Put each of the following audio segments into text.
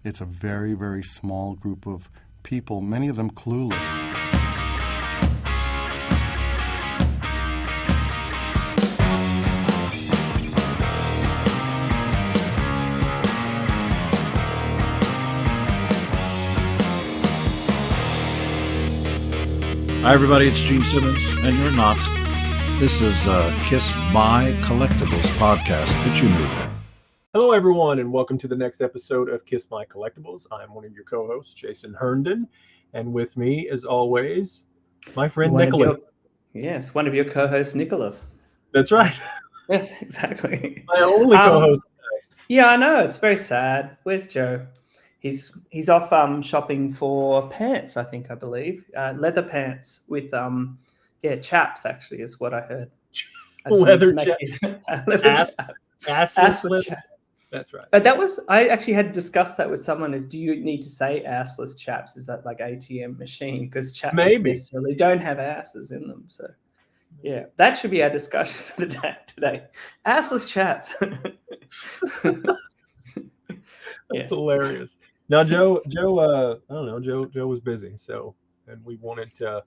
It's a very, very small group of people, many of them clueless. Hi, everybody. It's Gene Simmons, and you're not. This is Kiss My Collectibles podcast that you knew. Hello, everyone, and welcome to the next episode of Kiss My Collectibles. I'm one of your co-hosts, Jason Herndon, and with me, as always, my friend Nicholas. One of your co-hosts, Nicholas. That's right. Yes, exactly. My only co-host. Yeah, I know. It's very sad. Where's Joe? He's off shopping for pants, I believe. Leather pants with chaps, actually, is what I heard. Leather chaps. Assless chaps. That's right. But I actually had discussed that with someone, do you need to say assless chaps? Is that like ATM machine? Because chaps necessarily don't have asses in them. So, yeah, that should be our discussion for the day today. Assless chaps. That's hilarious. Now, Joe, I don't know, Joe was busy, and we wanted to,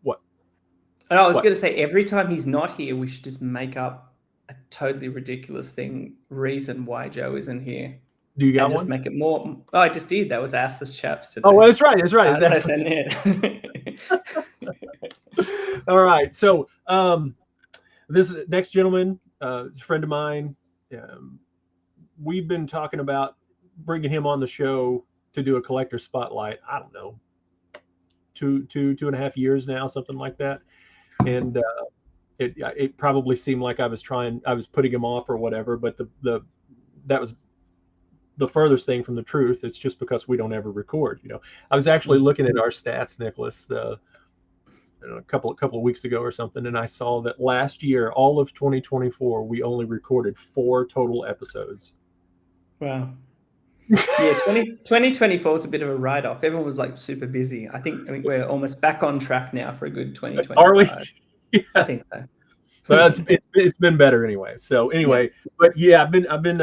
what? And I was going to say, every time he's not here, we should just make up a totally ridiculous reason why Joe isn't here. Do you got one? Just make it more. Oh, I just did. That was assless chaps today. Oh, that's right. All right. So, this next gentleman, a friend of mine, we've been talking about bringing him on the show to do a collector spotlight. I don't know, two and a half years now, something like that. And it probably seemed like I was putting him off or whatever, but that was the furthest thing from the truth. It's just because we don't ever record. I was actually looking at our stats, Nicholas, a couple of weeks ago or something, and I saw that last year, all of 2024, we only recorded 4 total episodes. Wow. Yeah, 2024 was a bit of a write-off. Everyone was like super busy. I think we're almost back on track now for a good 2025. Are we? Yeah. I think so. But it's been better anyway. So anyway, yeah. But yeah, I've been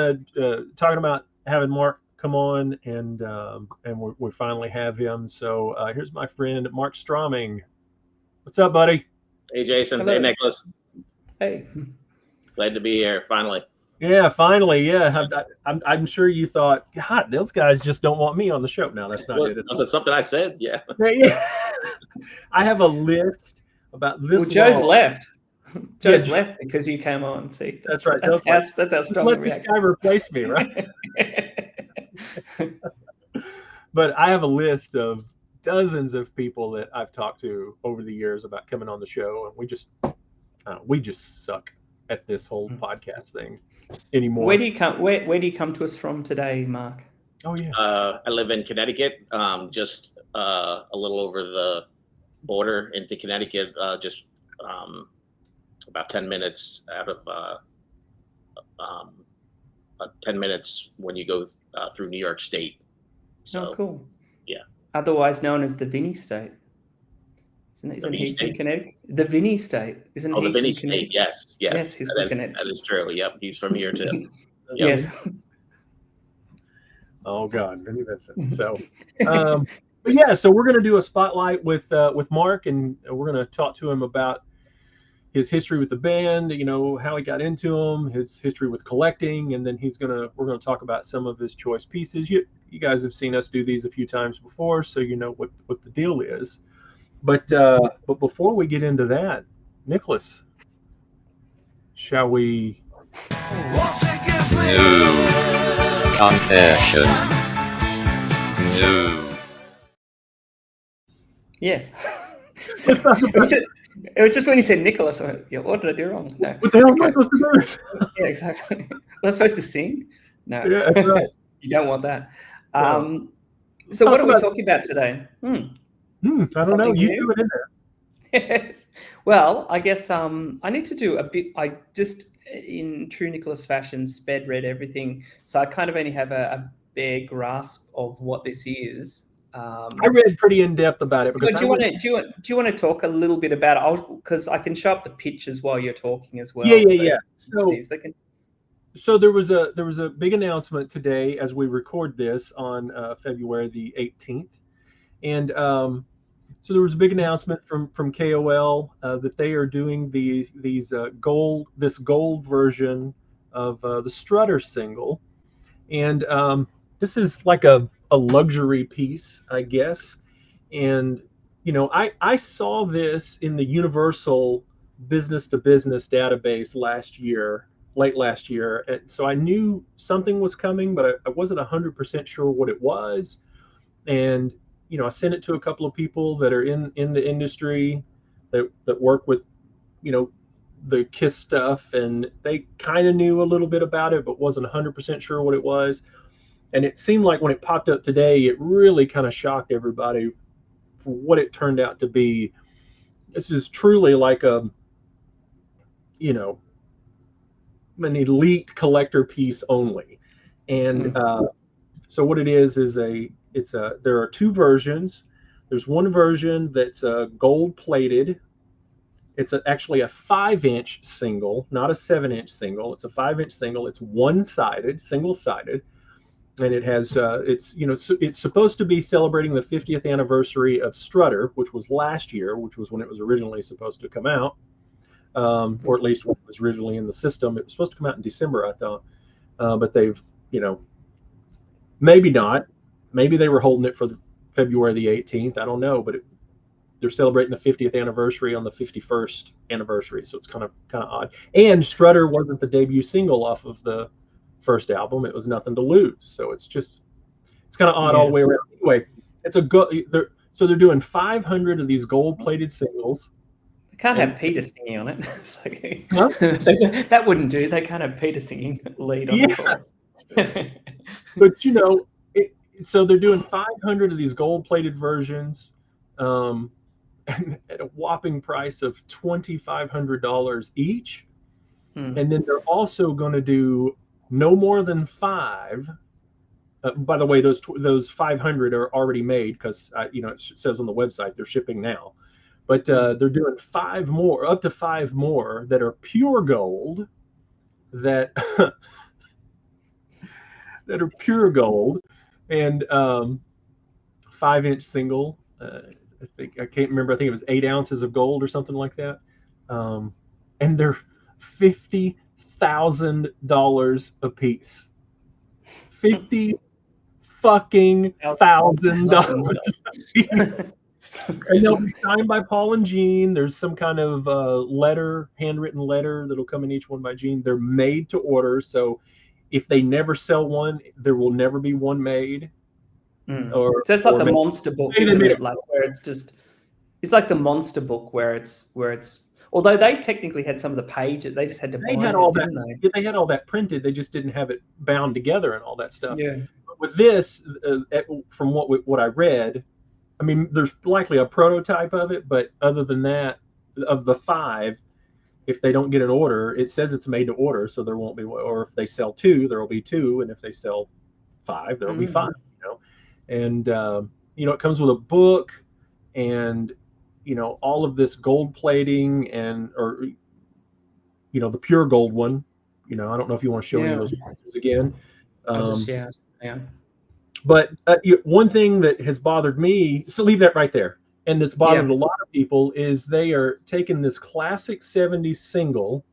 talking about having Mark come on, and we finally have him. So here's my friend Mark Stroming. What's up, buddy? Hey, Jason. Hello. Hey, Nicholas. Hey. Glad to be here finally. Yeah, finally. Yeah, I'm sure you thought, God, those guys just don't want me on the show. No, that's not it. Was it something I said? Yeah. Yeah. I have a list about this. Well, Joe's left. Joe's left because you came on. See, that's right. That's how strong. Let this guy replace me, right? But I have a list of dozens of people that I've talked to over the years about coming on the show, and we just suck at this whole podcast thing anymore. Where do you come to us from today, Mark? Oh yeah. I live in Connecticut, just a little over the border into Connecticut, just about 10 minutes out of 10 minutes when you go through New York State. So, cool. Yeah. Otherwise known as the Vinny State. Isn't he from Connecticut? The Vinny State, isn't he? Oh, the Vinny State. Yes, he's from Connecticut. That is true. Yep, he's from here too. Yep. Yes. Oh God, Vinny Vincent. So, but yeah, so we're gonna do a spotlight with Mark, and we're gonna talk to him about his history with the band, how he got into them, his history with collecting, and then we're gonna talk about some of his choice pieces. You guys have seen us do these a few times before, so you know what the deal is. But before we get into that, Nicholas, shall we? No confession. No. Yes. It was just when you said Nicholas, I went, yeah, what did I do wrong? No. What the hell am I supposed to do? Yeah, exactly. Was I supposed to sing? No. Yeah, that's right. You don't want that. No. So what are we talking about today? I don't know. You do it in there. Yes. Well, I guess I need to do a bit. I just, in true Nicholas fashion, sped read everything, so I kind of only have a bare grasp of what this is. I read pretty in depth about it. Because do you want to talk a little bit about it? Because I can show up the pictures while you're talking as well. Yeah. So So there was a big announcement today as we record this on February the 18th, and so there was a big announcement from KOL that they are doing these gold version of the Strutter single, and this is like a luxury piece, I guess. And I saw this in the Universal business to business database late last year, and so I knew something was coming, but I wasn't 100% sure what it was. And I sent it to a couple of people that are in the industry that work with you know the KISS stuff, and they kind of knew a little bit about it, but wasn't 100% sure what it was. And it seemed like when it popped up today, it really kind of shocked everybody for what it turned out to be. This is truly like you know, an elite collector piece only. And so what it is there are two versions. There's one version that's gold plated. It's actually a 5-inch single, not a 7-inch single. It's a 5-inch single. It's one-sided, single-sided, and it has it's supposed to be celebrating the 50th anniversary of Strutter, which was last year, which was when it was originally supposed to come out, or at least when it was originally in the system. It was supposed to come out in December, I thought, but they've maybe not. Maybe they were holding it for February the 18th. I don't know, but they're celebrating the 50th anniversary on the 51st anniversary, so it's kind of odd. And Strutter wasn't the debut single off of the first album; it was Nothing to Lose. So it's kind of odd all the way around. Anyway, so they're doing 500 of these gold-plated singles. They can't have Peter singing on it. It's like, that wouldn't do. They can't have Peter singing lead on the chorus. But so they're doing 500 of these gold-plated versions. At a whopping price of $2,500 each. And then they're also going to do no more than 5. By the way, those 500 are already made because it says on the website they're shipping now. But they're doing 5 more, up to 5 more that are pure gold, that that are pure gold, and 5-inch single. I can't remember. I think it was 8 ounces of gold or something like that. And they're $50,000 a piece. $50,000 a piece. And they'll be signed by Paul and Gene. There's some kind of handwritten letter that'll come in each one by Gene. They're made to order, so if they never sell one, there will never be one made. So it's like the monster book, isn't it? Like where it's like the monster book where it's although they technically had some of the pages, they just had to bind it, didn't they? They had all that printed, they just didn't have it bound together and all that stuff. Yeah. But with this, from what I read, I mean, there's likely a prototype of it, but other than that, of the 5, if they don't get an order, it says it's made to order, so there won't be. Or if they sell 2, there will be 2, and if they sell 5, there will be 5. And it comes with a book, and all of this gold plating, or the pure gold one. I don't know if you want to show me those pictures again. But one thing that has bothered me, so leave that right there, and that's bothered a lot of people, is they are taking this classic 70s single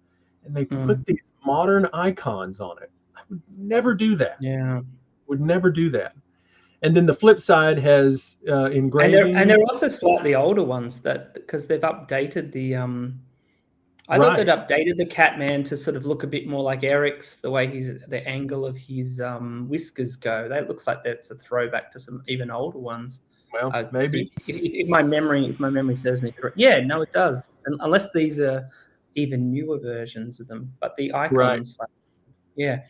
and they put these modern icons on it. I would never do that. Would never do that. And then the flip side has engraving. And they're also slightly older ones because they've updated the I thought they'd updated the Catman to sort of look a bit more like Eric's, the way the angle of his whiskers go. That looks like that's a throwback to some even older ones. Well, maybe if my memory serves me correct. Yeah, no, it does. Unless these are even newer versions of them, but the icons, Yeah,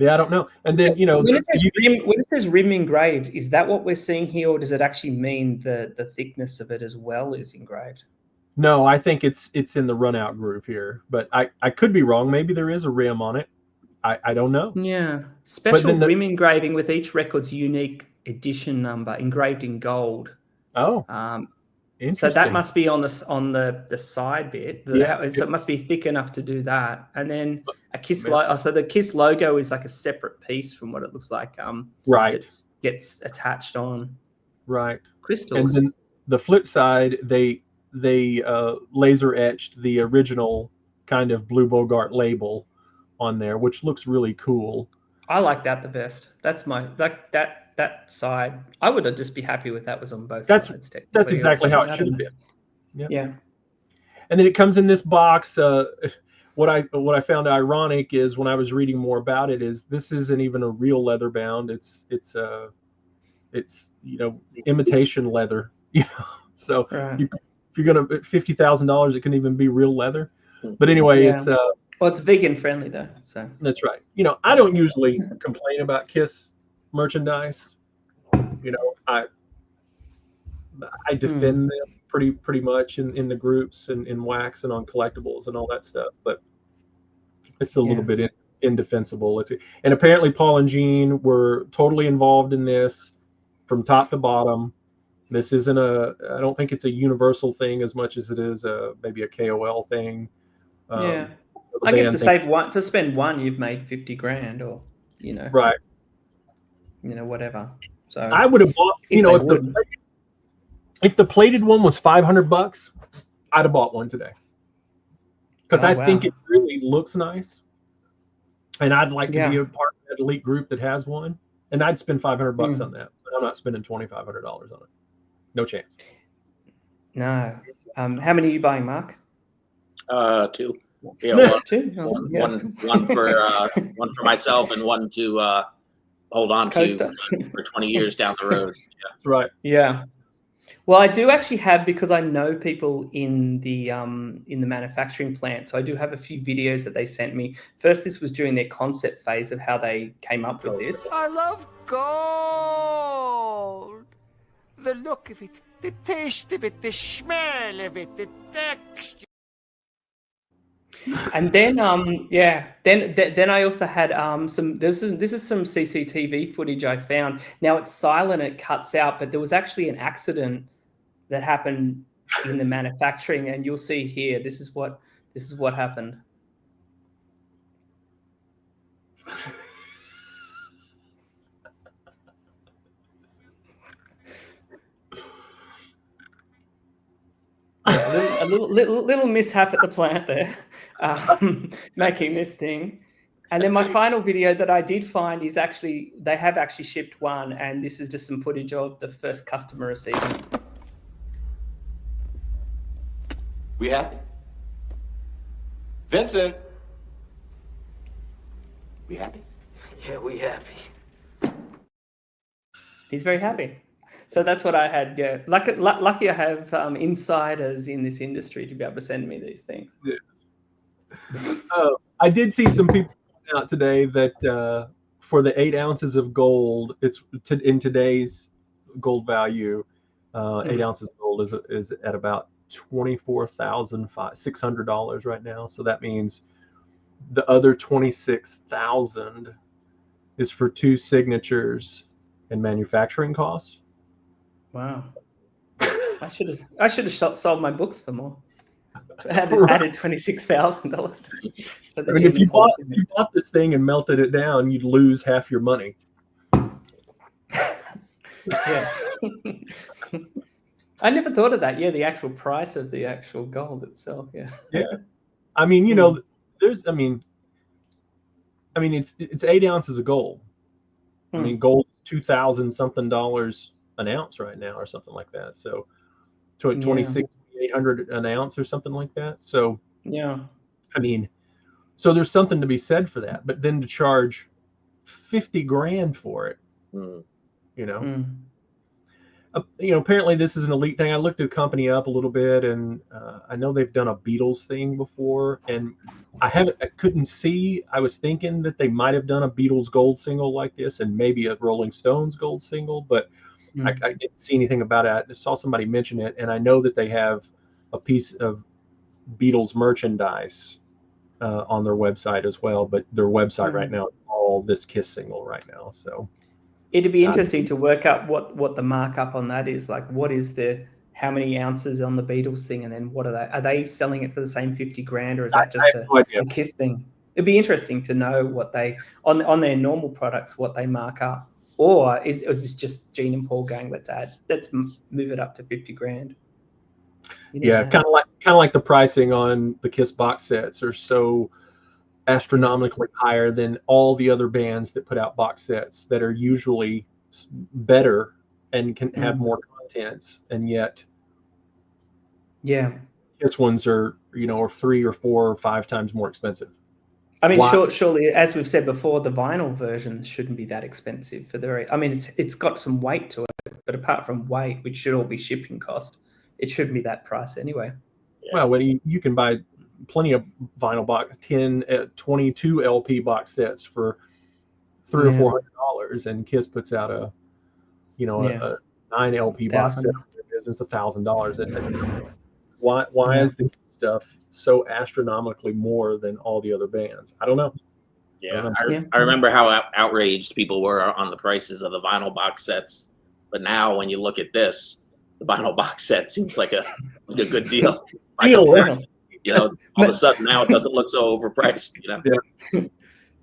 I don't know. And then when it says rim engraved, is that what we're seeing here, or does it actually mean the thickness of it as well is engraved? No, I think it's in the run out groove here, but I could be wrong. Maybe there is a rim on it. I don't know. Yeah, special rim engraving with each record's unique edition number engraved in gold. Oh. Interesting. So that must be on the side bit. So it must be thick enough to do that. And then a KISS logo. So the KISS logo is like a separate piece from what it looks like. Right. That gets attached on. Right. Crystals. And then the flip side, they laser etched the original kind of Blue Bogart label on there, which looks really cool. I like that the best. That's my that side. I would just be happy with that was on both sides. That's exactly how it should have been. Yep. Yeah. And then it comes in this box. What I found ironic is when I was reading more about it is this isn't even a real leather bound. It's imitation leather. So right. if you're gonna $50,000, it can even be real leather. But anyway, it's well, it's vegan friendly though. So that's right. I don't usually complain about KISS merchandise. I defend them pretty much in the groups and in wax and on collectibles and all that stuff, but it's a little bit indefensible. And apparently Paul and Jean were totally involved in this from top to bottom. This isn't I don't think it's a universal thing as much as it is maybe a KOL thing. I guess to spend one, you've made 50 grand or, right. Whatever. So I would have bought, if the plated one was $500, I'd have bought one today. Because I think it really looks nice. And I'd like to be a part of that elite group that has one. And I'd spend $500 on that. But I'm not spending $2,500 on it. No chance. No. How many are you buying, Mark? 2. Yeah, two. One for myself and one to hold on to for 20 years down the road. Yeah. That's right. Yeah. Well, I do actually have, because I know people in the manufacturing plant. So I do have a few videos that they sent me. First, this was during their concept phase of how they came up with this. I love gold. The look of it, the taste of it, the smell of it, the texture. And then then I also had some this is some CCTV footage I found. Now it's silent, it cuts out, but there was actually an accident that happened in the manufacturing, and you'll see here this is what happened. A little mishap at the plant there, making this thing. And then my final video that I did find is they have actually shipped one, and this is just some footage of the first customer receiving. We happy? Vincent? We happy? Yeah, we happy. He's very happy. So that's what I had. Yeah, lucky I have insiders in this industry to be able to send me these things. Yes. I did see some people out today that for the 8 ounces of gold, it's in today's gold value, 8 ounces of gold is at about $24,600 right now. So that means the other 26,000 is for 2 signatures and manufacturing costs. Wow. I should have sold my books for more. Added $26,000 to the if you bought this thing and melted it down, you'd lose half your money. Yeah. I never thought of that. Yeah, the actual price of the actual gold itself. Yeah. Yeah. I mean, it's 8 ounces of gold. I mean, gold $2,000 something an ounce right now or something like that. So 26,800 an ounce or something like that. So yeah, I mean, so there's something to be said for that, but then to charge 50 grand for it, apparently this is an elite thing. I looked the company up a little bit, and I know they've done a Beatles thing before, and I couldn't see. I was thinking that they might have done a Beatles gold single like this and maybe a Rolling Stones gold single, but I didn't see anything about it. I saw somebody mention it, and I know that they have a piece of Beatles merchandise on their website as well, but their website right now is all this KISS single right now. So it'd be interesting to work out what the markup on that is. Like, how many ounces on the Beatles thing, and then what are they? Are they selling it for the same 50 grand, or is that just I have no idea. a Kiss thing? It'd be interesting to know what they on their normal products what they mark up, or is this just Gene and Paul going, let's move it up to 50 grand? Yeah, kind of like the pricing on the Kiss box sets are so astronomically higher than all the other bands that put out box sets that are usually better and can have more contents, and yet Kiss ones are are 3 or 4 or 5 times more expensive. I mean, surely, as we've said before, the vinyl versions shouldn't be that expensive for the. I mean, it's got some weight to it, but apart from weight, which should all be shipping cost, it shouldn't be that price anyway. Yeah. Well, when you can buy plenty of vinyl box 22 LP box sets for $300 or $400, and Kiss puts out a 9 LP box set is $1,000. Why is the stuff so astronomically more than all the other bands? I don't know. Yeah, I remember how outraged people were on the prices of the vinyl box sets, but now when you look at this, the vinyl box set seems like a good deal. All of a sudden now it doesn't look so overpriced. Yeah.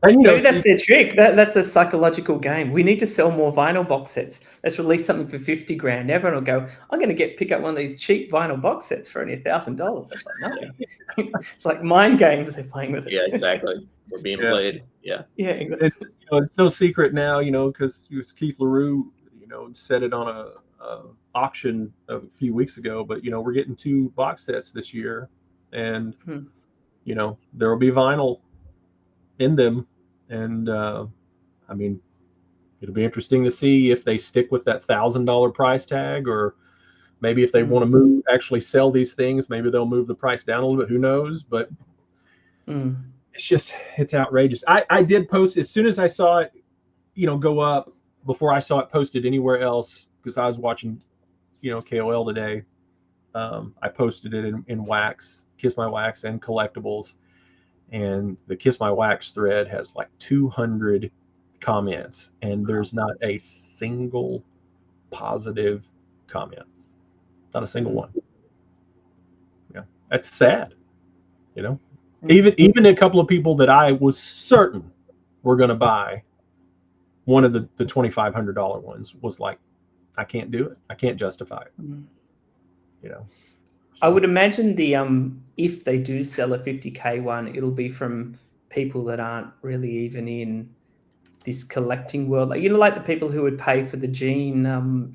And, maybe that's their trick. That's a psychological game. We need to sell more vinyl box sets. Let's release something for 50 grand. Everyone will go, I'm going to pick up one of these cheap vinyl box sets for only $1,000. That's like nothing. It's like mind games they're playing with us. Yeah, exactly. We're being played. Yeah. Yeah, exactly. It's no secret now, because Keith LaRue, said it on a auction a few weeks ago, but we're getting 2 box sets this year, and there will be vinyl in them, and I mean, it'll be interesting to see if they stick with that $1,000 price tag, or maybe if they want to actually sell these things, maybe they'll move the price down a little bit. Who knows? But it's outrageous. I did post as soon as I saw it, go up, before I saw it posted anywhere else, because I was watching, KOL today. I posted it in Wax, Kiss My Wax, and Kollectibles. And the Kiss My Wax thread has like 200 comments, and there's not a single positive comment. Not a single one. Yeah, that's sad. Even a couple of people that I was certain were going to buy one of the $2,500 ones was like, I can't do it. I can't justify it. I would imagine if they do sell a 50K one, it'll be from people that aren't really even in this collecting world. Like the people who would pay for the Gene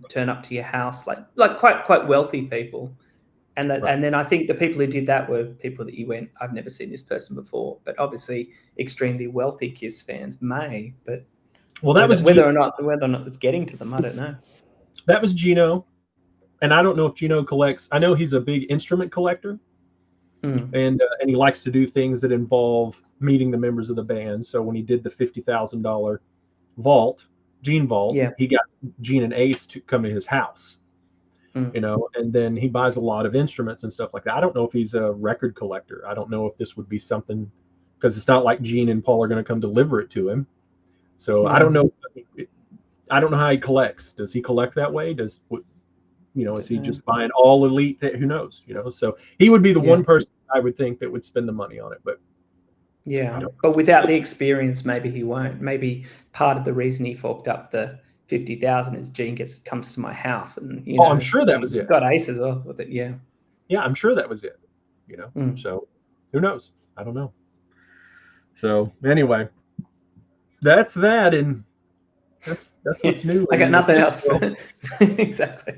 turn up to your house, like quite wealthy people. And then I think the people who did that were people that you went, I've never seen this person before. But obviously, extremely wealthy Kiss fans may. But whether or not it's getting to them, I don't know. That was Gino. And I don't know if Gino collects. I know he's a big instrument collector, and he likes to do things that involve meeting the members of the band. So when he did the $50,000 vault, Gene vault, he got Gene and Ace to come to his house, and then he buys a lot of instruments and stuff like that. I don't know if he's a record collector. I don't know if this would be something, because it's not like Gene and Paul are going to come deliver it to him. So I don't know. I don't know how he collects. Does he collect that way? Is he just buying all elite? Who knows? So he would be the one person I would think that would spend the money on it. But but without the experience, maybe he won't. Maybe part of the reason he forked up the 50,000 is Gene comes to my house, and I'm sure that was it. Got aces off with it. Yeah, I'm sure that was it. So who knows? I don't know. So anyway, that's that, and that's what's new. I got nothing else. Exactly.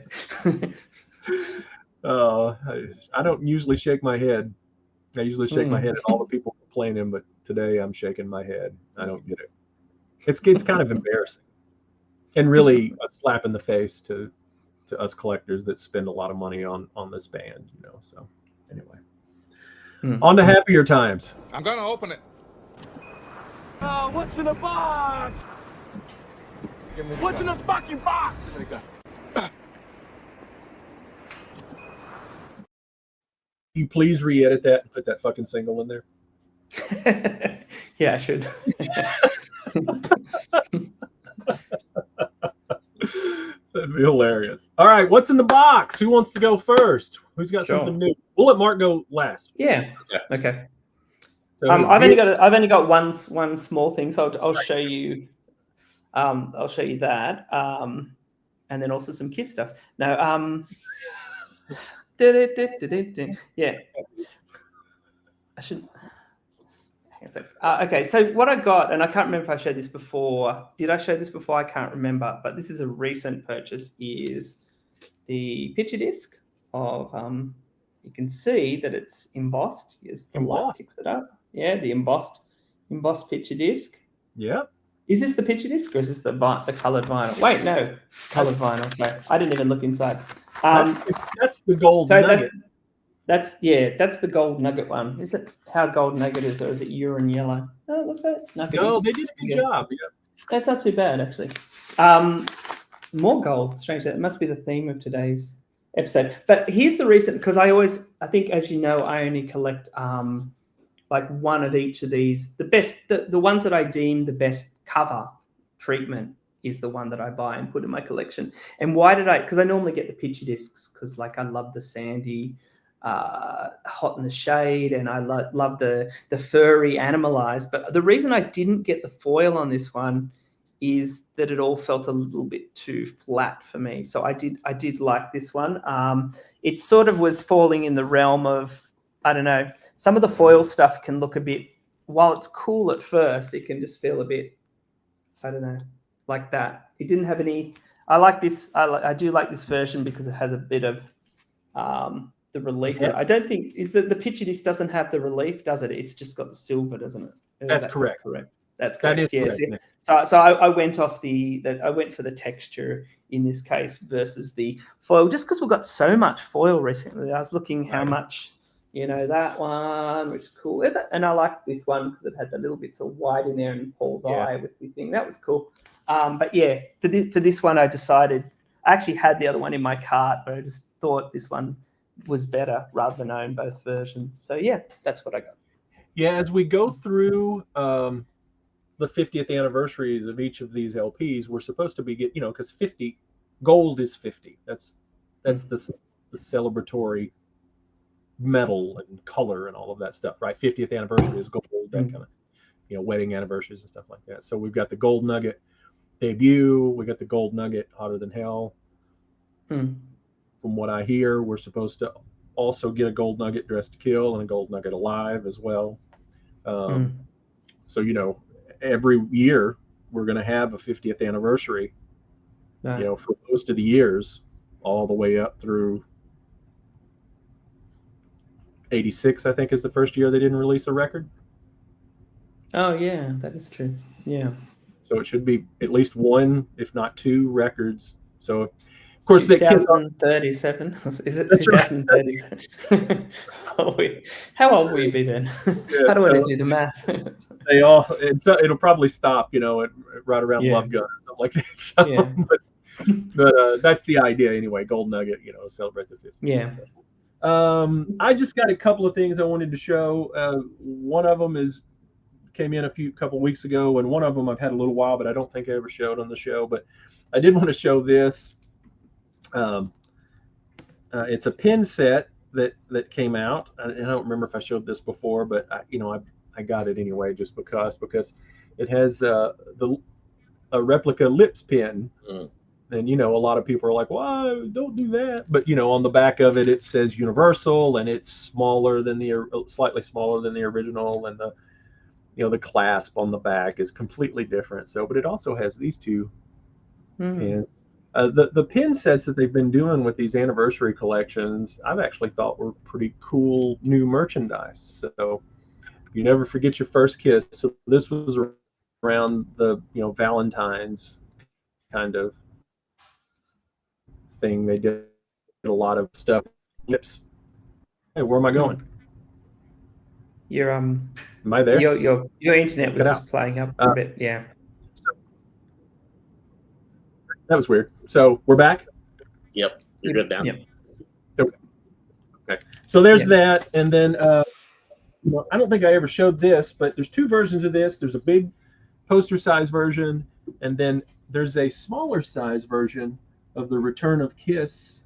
I don't usually shake my head. I usually shake my head at all the people complaining, but today I'm shaking my head. I don't get it. It's kind of embarrassing, and really a slap in the face to us collectors that spend a lot of money on this band. So anyway, on to happier times. I'm gonna open it. Oh, what's in the box? What's in the fucking box? You please re-edit that and put that fucking single in there. Yeah, I should. That'd be hilarious. All right, what's in the box? Who wants to go first? Who's got Sure. something new? We'll let Mark go last. Yeah. Okay. So I've only got one small thing, so I'll show you. I'll show you that, and then also some kids stuff. Now, yeah. I should. Hang on a sec. Okay, so what I got, and I can't remember if I showed this before. Did I show this before? I can't remember, but this is a recent purchase. Is the picture disc of you can see that it's embossed. Here's the light picks it up. Yeah, the embossed picture disc. Yeah. Is this the picture disc or is this the colored vinyl? Wait, no, colored vinyl. Sorry, I didn't even look inside. That's the gold nugget. That's the gold nugget one. Is it how gold nugget is, or is it urine yellow? Oh, it looks like it's nugget. No, they did a good job. Yeah. That's not too bad actually. More gold. Strange. That must be the theme of today's episode. But here's the reason, because I think, as you know, I only collect like one of each of these. The ones that I deem the best cover treatment is the one that I buy and put in my collection. And why did I? Because I normally get the picture discs because like I love the sandy, hot in the shade, and I love the furry animalized. But the reason I didn't get the foil on this one is that it all felt a little bit too flat for me. So I did like this one. It sort of was falling in the realm of, I don't know, some of the foil stuff can look a bit, while it's cool at first, it can just feel a bit, I don't know, like that. It didn't have any, I like this, I do like this version because it has a bit of the relief. Yeah. I don't think, is that the picture disc doesn't have the relief, does it? It's just got the silver, doesn't it? That's correct. That's correct. That is yes. correct. So I went off I went for the texture in this case versus the foil, just because we've got so much foil recently. I was looking how much, that one, which is cool. And I like this one because it had the little bits of white in there and Paul's eye with the thing. That was cool. But yeah, for this one, I actually had the other one in my cart, but I just thought this one was better rather than own both versions. So yeah, that's what I got. Yeah, as we go through the 50th anniversaries of each of these LPs, we're supposed to be because 50 gold is 50. That's the celebratory metal and color and all of that stuff, right? 50th anniversary is gold, that kind of wedding anniversaries and stuff like that. So we've got the gold nugget debut, we got the gold nugget hotter than hell. From what I hear, we're supposed to also get a gold nugget dressed to kill and a gold nugget alive as well. So every year we're going to have a 50th anniversary, for most of the years, all the way up through 86, I think, is the first year they didn't release a record. Oh yeah, that is true. Yeah. So it should be at least one, if not two records. So of course 2037. Is it 2037? How old will you be then? I don't want to do the math. It'll probably stop, at right around Love Gun or something like that. So, but that's the idea anyway. Gold nugget, celebrate the 50th. Yeah. I just got a couple of things I wanted to show. One of them came in a couple weeks ago, and one of them I've had a little while, but I don't think I ever showed on the show. But I did want to show this. It's a pin set that came out. I don't remember if I showed this before, but I got it anyway just because it has a replica lips pin. And a lot of people are like, "Well, don't do that." But on the back of it, it says Universal, and it's slightly smaller than the original, and the clasp on the back is completely different. So, but it also has these two pins. The pin sets that they've been doing with these anniversary collections, I've actually thought were pretty cool new merchandise. So you never forget your first kiss. So this was around the Valentine's kind of thing. They did a lot of stuff. Lips. Hey, where am I going? Your Am I there? Your internet was just playing up a bit. Yeah. That was weird. So we're back? Yep. You're good now. Yep. Okay. So there's that. And then I don't think I ever showed this, but there's two versions of this. There's a big poster size version, and then there's a smaller size version of the Return of Kiss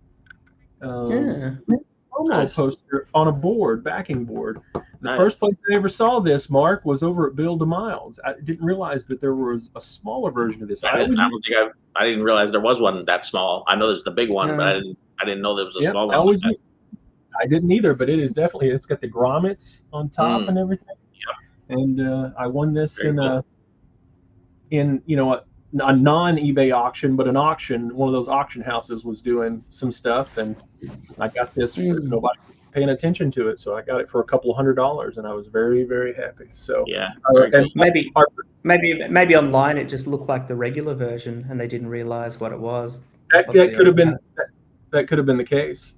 promo Nice. poster on a board, backing board. The Nice. first place I ever saw this, Mark, was over at Bill DeMiles. I didn't realize that there was a smaller version of this. I didn't realize there was one that small. I know there's the big one, but I didn't know there was a small one. I didn't either, but it is definitely, it's got the grommets on top and everything. Yeah. And I won this Very cool. in a non-eBay auction, but an auction. One of those auction houses was doing some stuff, and I got this for nobody paying attention to it, so I got it for a couple $100, and I was very, very happy. So yeah, and maybe online it just looked like the regular version, and they didn't realize what it was. That could have been the case.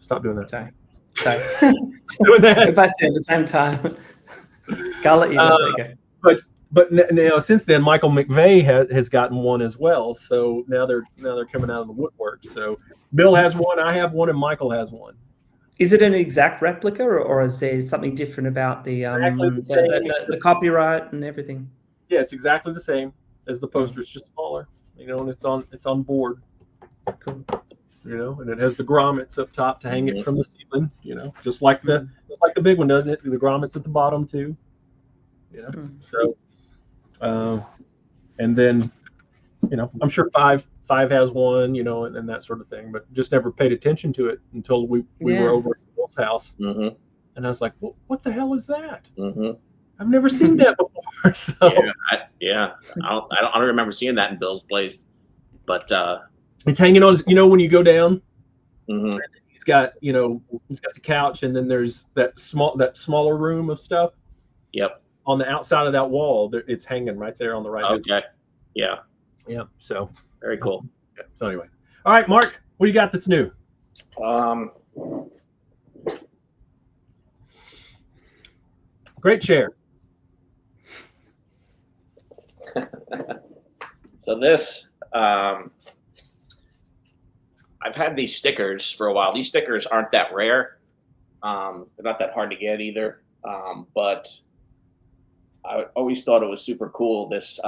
Stop doing that. Sorry. Doing that. We're both doing it at the same time. I'll let you know. There you go. But since then, Michael McVeigh has gotten one as well. So now they're coming out of the woodwork. So Bill has one, I have one, and Michael has one. Is it an exact replica, or is there something different about the copyright and everything? Yeah, it's exactly the same as the poster. It's just smaller, and it's on board. Cool. And it has the grommets up top to hang it from the ceiling. Just like the big one does it. The grommets at the bottom too. So. And then, I'm sure five has one, and that sort of thing, but just never paid attention to it until we were over at Bill's house. And I was like, what the hell is that? I've never seen that before. So I don't remember seeing that in Bill's place, but it's hanging on. When you go down, he's got the couch, and then there's that smaller room of stuff. Yep. On the outside of that wall, it's hanging right there on the right. Okay. Yeah. Yeah. So very cool. Yeah. So anyway, all right, Mark, what do you got that's new? Great chair. So this, I've had these stickers for a while. These stickers aren't that rare. They're not that hard to get either. But I always thought it was super cool, this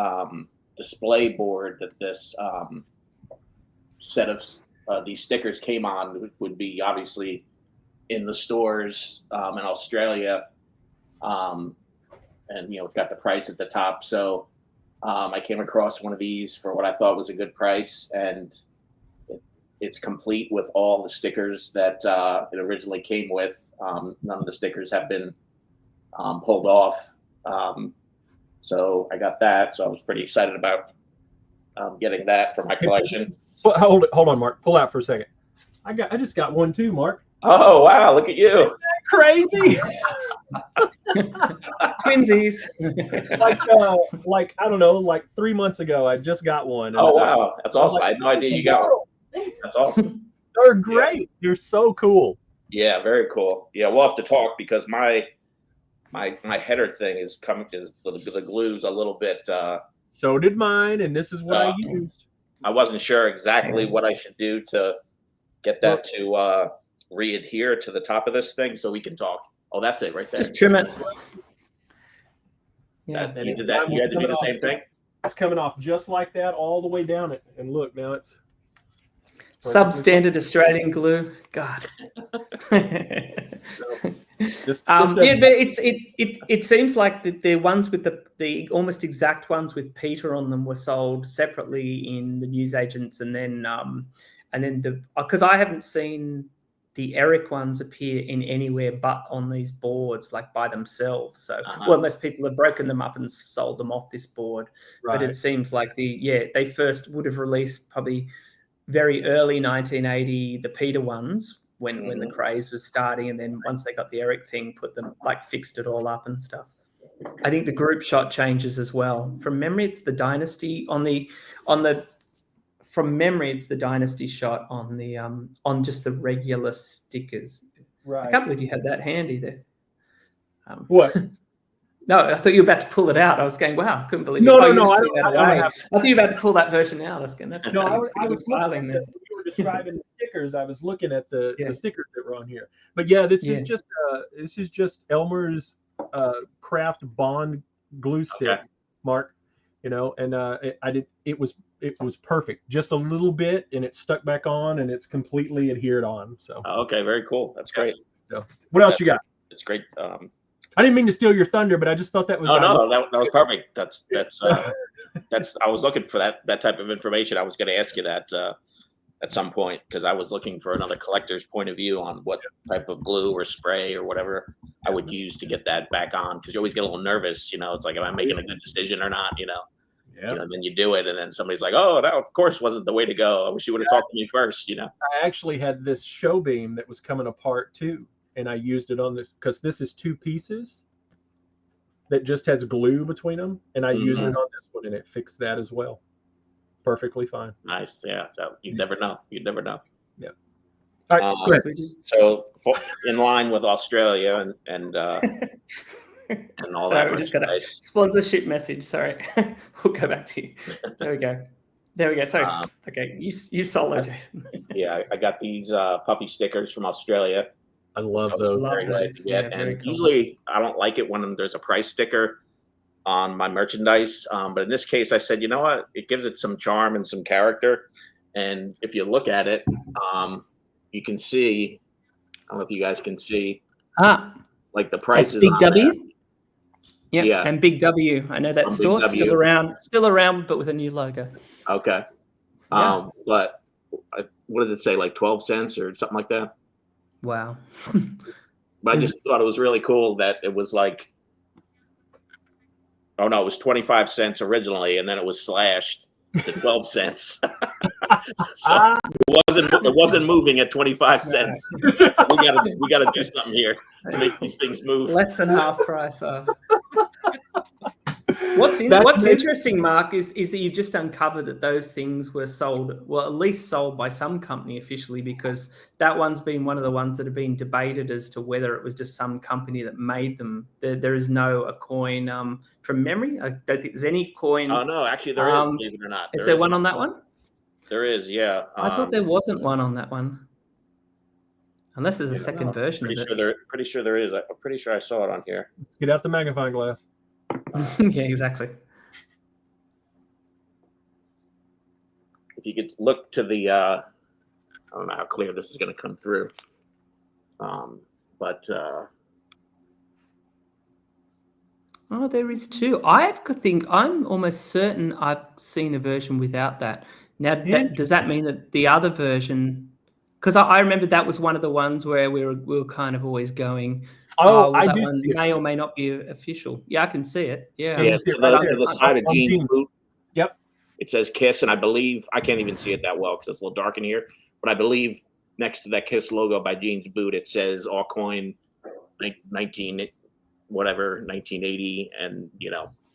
display board that this set of these stickers came on, would be obviously in the stores in Australia. And, it's got the price at the top. So I came across one of these for what I thought was a good price, and it's complete with all the stickers that it originally came with. None of the stickers have been pulled off. So I got that. So I was pretty excited about getting that for my collection. Hold on, Mark. Pull out for a second. I just got one too, Mark. Oh wow! Look at you. Isn't that crazy? Twinsies. like I don't know, like 3 months ago, I just got one. Oh wow, that's awesome! I had no idea you got one. That's awesome. They're great. Yeah. You're so cool. Yeah, very cool. Yeah, we'll have to talk because my header thing is the glue's a little bit. So did mine, and this is what I used. I wasn't sure exactly what I should do to get that to re-adhere to the top of this thing, so we can talk. Oh, that's it right there. Just trim it. Yeah, you did that. You had to do the same thing. It's coming off just like that all the way down it, and look, now it's substandard Australian glue. God. But it seems like the ones with the almost exact ones with Peter on them were sold separately in the newsagents, and then because I haven't seen the Eric ones appear in anywhere but on these boards, like by themselves. So, well, unless people have broken them up and sold them off this board, right. But it seems like they first would have released probably very early 1980 the Peter ones when the craze was starting, and then once they got the Eric thing, put them fixed it all up and stuff. I think the group shot changes as well. From memory, it's the Dynasty From memory, it's the Dynasty shot on the on just the regular stickers. Right. I can't believe you had that handy there. What? No, I thought you were about to pull it out. I was going, wow, I couldn't believe it. No. I thought you were about to pull that version out. I was going, I was filing there. You were describing the stickers. I was looking at the stickers that were on here. But yeah, this is just Elmer's craft bond glue stick, Mark. And it it was perfect. Just a little bit, and it stuck back on, and it's completely adhered on. So Okay, very cool. That's great. So what else you got? It's great. I didn't mean to steal your thunder, but I just thought that was. Oh no, that was perfect. That's I was looking for that type of information. I was going to ask you that at some point because I was looking for another collector's point of view on what type of glue or spray or whatever I would use to get that back on, because you always get a little nervous. It's like, am I making a good decision or not? Yeah. Then you do it, and then somebody's like, "Oh, that of course wasn't the way to go. I wish you would have talked to me first." I actually had this show beam that was coming apart too, and I used it on this because this is 2 pieces that just has glue between them, and I used it on this one, and it fixed that as well. Perfectly fine. Nice. Yeah. You'd never know. You'd never know. Yeah. All right. Go ahead. So in line with Australia and all Sorry, that. we just got a sponsorship message. Sorry. We'll go back to you. There we go. Sorry. Okay. You solo, Jason. Yeah. I got these puffy stickers from Australia. I love those. Very glad to get. And usually I don't like it when there's a price sticker on my merchandise. But in this case, I said, you know what? It gives it some charm and some character. And if you look at it, you can see, I don't know if you guys can see, like the prices. Big W? There. Yep. Yeah. And Big W. I know that store. It's still around, but with a new logo. Okay. Yeah. But what does it say? Like 12 cents or something like that? Wow. But I just thought it was really cool that it was like, oh no, it was 25 cents originally, and then it was slashed to 12 cents. So it wasn't moving at 25 cents. We gotta do something here to make these things move. Less than half price off. What's interesting, Mark, is that you've just uncovered that those things were sold, well, at least sold by some company officially, because that one's been one of the ones that have been debated as to whether it was just some company that made them. There is a coin from memory. I don't think there's any coin. Oh no, actually there is, believe it or not. Is there one on that one? There is, yeah. I thought there wasn't one on that one. Unless there's a second version of it. Pretty sure there is. I'm pretty sure I saw it on here. Let's get out the magnifying glass. Yeah, exactly. If you could look to the, I don't know how clear this is going to come through, but oh, there is 2. I'm almost certain I've seen a version without that. Now, does that mean that the other version? Because I remember that was one of the ones where we were kind of always going. Oh, that one may or may not be official. Yeah, I can see it. Yeah. To the side of Gene's boot. Yep. It says Kiss, and I believe I can't even see it that well because it's a little dark in here. But I believe next to that Kiss logo by Gene's boot, it says all coin 1980, and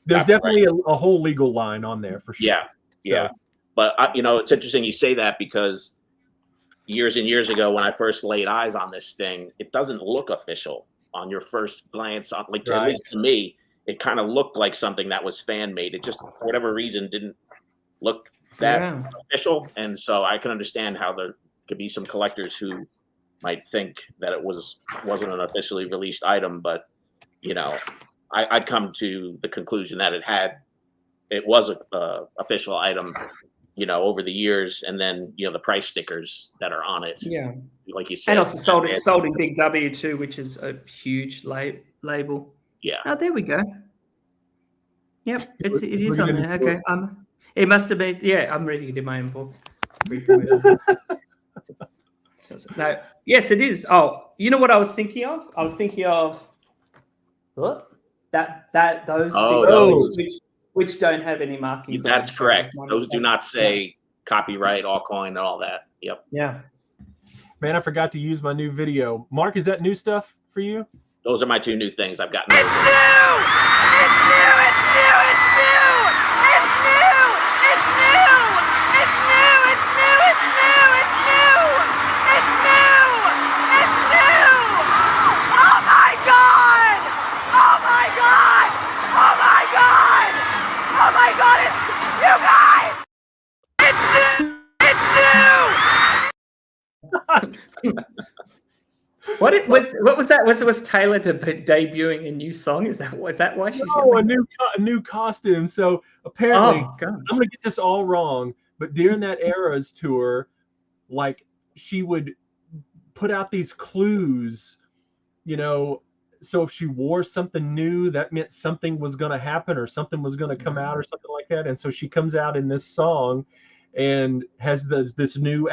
there's definitely a whole legal line on there for sure. Yeah. But it's interesting you say that, because years and years ago, when I first laid eyes on this thing, it doesn't look official on your first glance. At least to me, it kind of looked like something that was fan made. It just, for whatever reason, didn't look that official. And so I can understand how there could be some collectors who might think that it wasn't an officially released item. But I'd come to the conclusion that it was a official item, over the years, and then the price stickers that are on it. Yeah, like you said, and also sold in Big W too, which is a huge label. Yeah. Oh, there we go. Yep, it is on there. Okay, it must have been. Yeah, I'm reading it in my own book. No, yes, it is. Oh, you know what I was thinking of? I was thinking of what? Those which don't have any markings. That's correct. Those do not say copyright, all coin, and all that. Yep. Yeah. Man, I forgot to use my new video. Mark, is that new stuff for you? Those are my 2 new things. I've gotten those. It's new! It's new! It's new! It's new! It's new! It's new! It's new! It's new! It's new! It's new! It's new! It's new! Oh my God! Oh my God! Oh my God! Oh my God! It's you guys! It's new! It's new! What was that? Was Taylor debuting a new song? Is that why she's No, yelling? a new costume. So apparently, Oh, God. I'm gonna get this all wrong, but during that Eras tour, like she would put out these clues, so if she wore something new, that meant something was going to happen or something was going to come out or something like that. And so she comes out in this song and has this new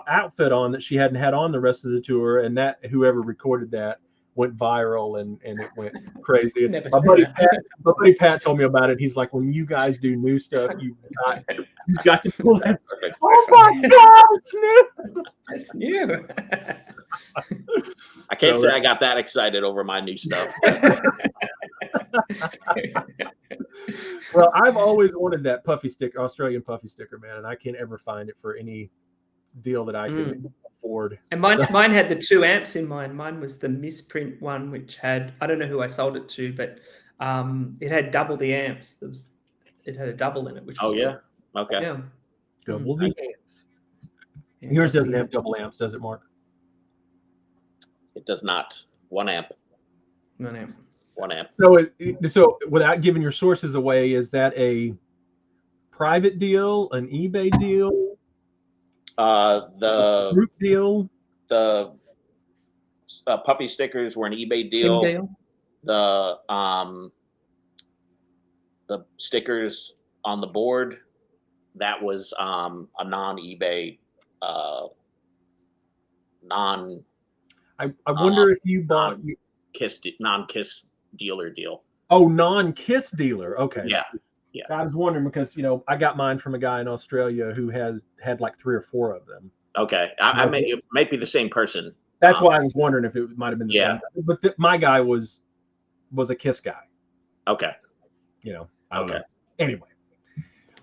outfit on that she hadn't had on the rest of the tour. And that whoever recorded that went viral and it went crazy. Never My seen buddy Pat told me about it. He's like, when you guys do new stuff, you've got to pull that. Perfect. Oh my God, it's new. It's new. I can't say I got that excited over my new stuff. Well, I've always wanted that puffy sticker, Australian puffy sticker, man, and I can't ever find it for any deal that I can afford. And mine had the 2 amps in mine. Mine was the misprint one, which had, I don't know who I sold it to, but it had double the amps. It had a double in it, which was yeah. Okay. Yeah. Double the amps. Yeah, Yours double doesn't the have amp. double amps, does it, Mark? It does not. 1 amp. 1 amp. 1 amp. So without giving your sources away, is that a private deal, an eBay deal, The group deal? the puppy stickers were an eBay Kim deal. deal. The stickers on the board, that was a non-eBay, I wonder if you bought non-Kiss dealer deal. non-Kiss dealer. Okay. Yeah. I was wondering because I got mine from a guy in Australia who had like 3 or 4 of them. Okay, it might be the same person. That's why I was wondering if it might have been the same. But my guy was a Kiss guy. Okay. I don't know. Anyway,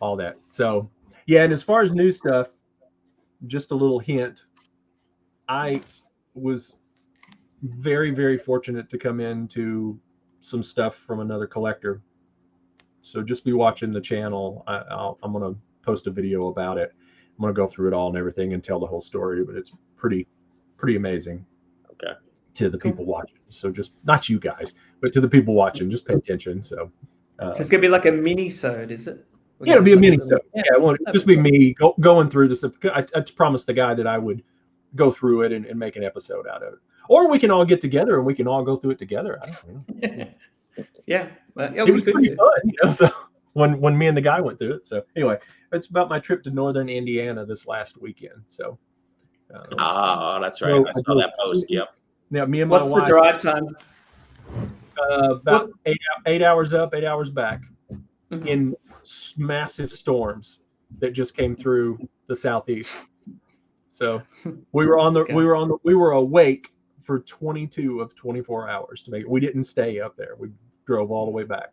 all that. So yeah, and as far as new stuff, just a little hint. I was very, very fortunate to come into some stuff from another collector. So just be watching the channel. I'm going to post a video about it. I'm going to go through it all and everything and tell the whole story, but it's pretty amazing. Okay. To the people watching. So just not you guys, but to the people watching, just pay attention. So it's going to be like a mini-sode, is it? Yeah, it'll be a mini-sode. Yeah, it won't just be me going through this. I promised the guy that I would go through it and make an episode out of it. Or we can all get together and we can all go through it together. I don't know. Yeah. Well, it was pretty fun, so when me and the guy went through it. So anyway, it's about my trip to northern Indiana this last weekend. So that's right. I saw that post. Yep. Now me and my wife. What's the drive time? About 8 hours up, 8 hours back in massive storms that just came through the southeast. So we were awake for 22 of 24 hours to make it. We didn't stay up there. We drove all the way back.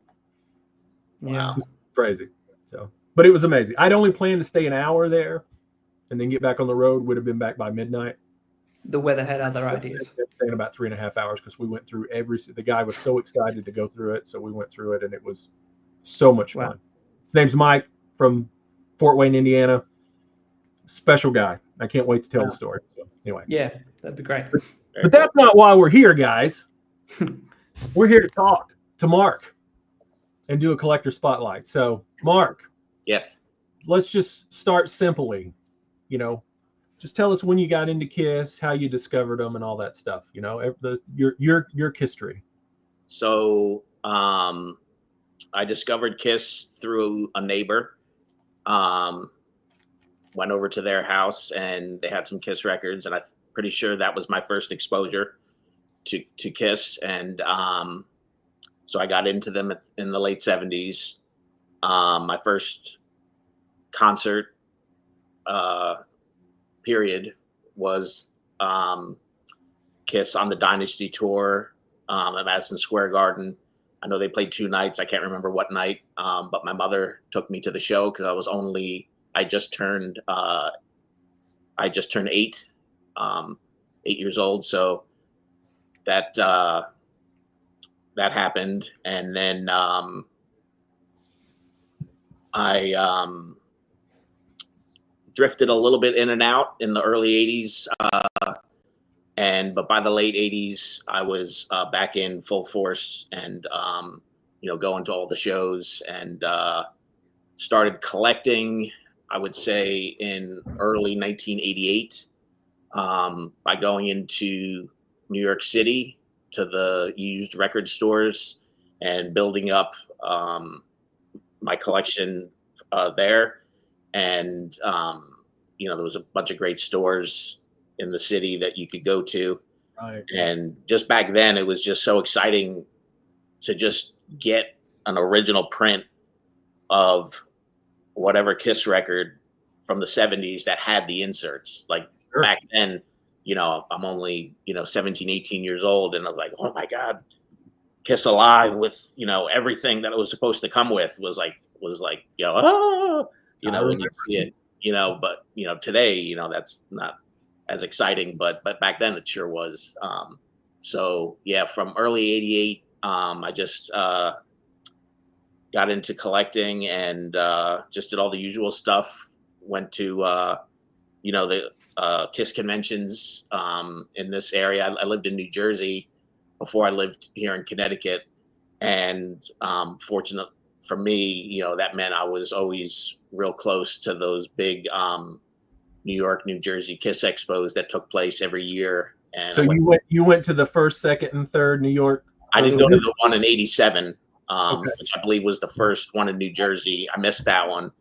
Yeah. Crazy. So, but it was amazing. I'd only planned to stay an hour there and then get back on the road. Would have been back by midnight. The weather had other ideas. Staying about 3.5 hours because we went through the guy was so excited to go through it. So we went through it and it was so much fun. His name's Mike from Fort Wayne, Indiana. Special guy. I can't wait to tell the story. So anyway. Yeah, that'd be great. But that's not why we're here, guys. We're here to talk to Mark and do a collector spotlight. So, Mark. Yes. Let's just start simply. Just tell us when you got into Kiss, how you discovered them, and all that stuff. Your history. So, I discovered Kiss through a neighbor. Went over to their house and they had some Kiss records, and I'm pretty sure that was my first exposure to Kiss. And so I got into them in the late 70s. My first concert period was Kiss on the Dynasty tour at Madison Square Garden. I know they played 2 nights. I can't remember what night, but my mother took me to the show because I just turned 8 years old. So that happened. And then I drifted a little bit in and out in the early 80s. And But by the late 80s, I was back in full force and, going to all the shows and started collecting, I would say, in early 1988 by going into New York City to the used record stores and building up my collection there. And, there was a bunch of great stores in the city that you could go to. Right. And just back then, it was just so exciting to just get an original print of whatever Kiss record from the 70s that had the inserts. Like Sure. back then, I'm only, 17, 18 years old. And I was like, oh my God, Kiss Alive with, everything that it was supposed to come with was like, when you see it, but, today, that's not as exciting, but back then it sure was. So yeah, from early 88, I just got into collecting and just did all the usual stuff. Went to, the Kiss conventions in this area. I lived in New Jersey before I lived here in Connecticut. And fortunate for me, that meant I was always real close to those big New York, New Jersey Kiss expos that took place every year. And So you went to the first, second, and third New York? I didn't go to the one in 87, Okay. which I believe was the first one in New Jersey. I missed that one.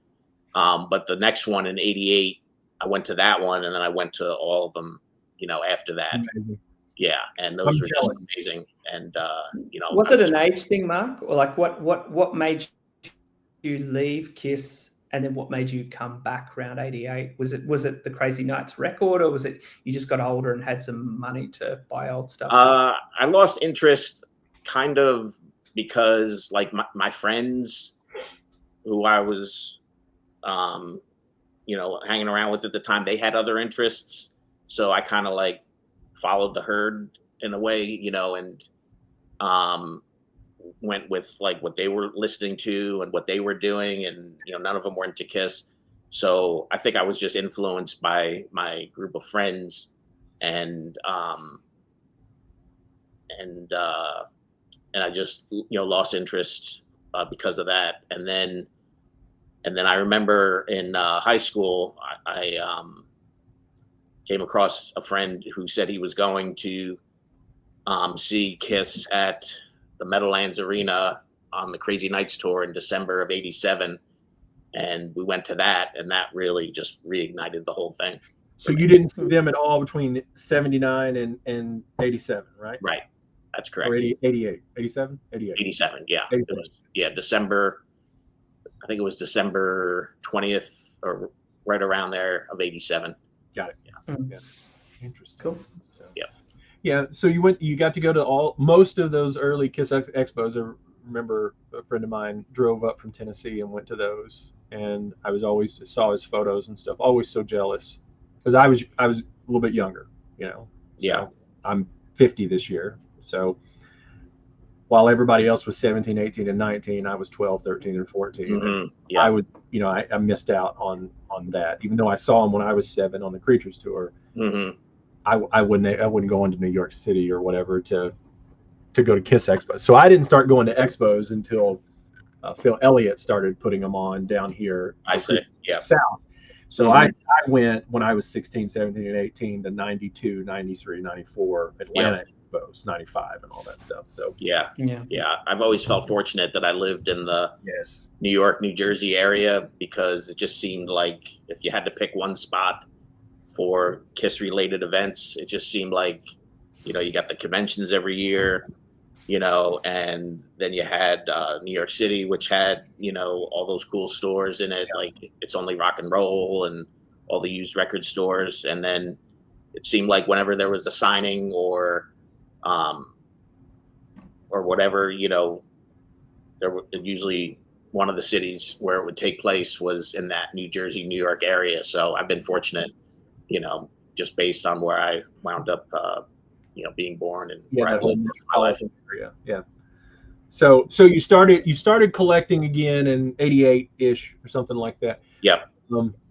But the next one in 88, I went to that one, and then I went to all of them, after that. Amazing. Yeah, and those I'm were jealous. just amazing. And Was it an age thing, Mark, or like what made you leave Kiss, and then what made you come back around 88? Was it the Crazy Nights record, or was it you just got older and had some money to buy old stuff? I lost interest kind of because like my friends who I was hanging around with at the time, they had other interests, so I kind of like followed the herd in a way, and went with like what they were listening to and what they were doing, and none of them were into Kiss. So I think I was just influenced by my group of friends, and I just lost interest because of that. And then I remember in high school, I came across a friend who said he was going to see Kiss at the Meadowlands Arena on the Crazy Nights tour in December of 87. And we went to that, and that really just reignited the whole thing. So you didn't see them at all between 79 and 87, right? Right. That's correct. Or 88, 87, 88. 87. Yeah. 87. It was, December. I think it was December 20th or right around there of 87. Got it. Yeah. Yeah. Interesting. Cool. So, yeah. Yeah. So you got to go to most of those early Kiss expos. I remember a friend of mine drove up from Tennessee and went to those, and I was always saw his photos and stuff. Always so jealous because I was a little bit younger, So Yeah. I'm 50 this year. So while everybody else was 17, 18, and 19, I was 12, 13, and 14. Mm-hmm. Yeah. I would, I missed out on that. Even though I saw him when I was 7 on the Creatures tour, Mm-hmm. I wouldn't go into New York City or whatever to go to Kiss Expos. So I didn't start going to expos until Phil Elliott started putting them on down here. I see. Yeah. South. So Mhm. I went when I was 16, 17, and 18 to 92, 93, 94 Atlanta expos, 95 and all that stuff. So Yeah. Yeah. Yeah. I've always felt fortunate that I lived in the yes. New York, New Jersey area, because it just seemed like if you had to pick one spot for Kiss related events, it just seemed like, you got the conventions every year, and then you had New York City, which had, all those cool stores in it, like It's Only Rock and Roll and all the used record stores. And then it seemed like whenever there was a signing or whatever, there were usually one of the cities where it would take place was in that New Jersey, New York area. So I've been fortunate, just based on where I wound up, being born and where I lived my life. Area. Yeah. So you started collecting again in 88-ish or something like that. Yep.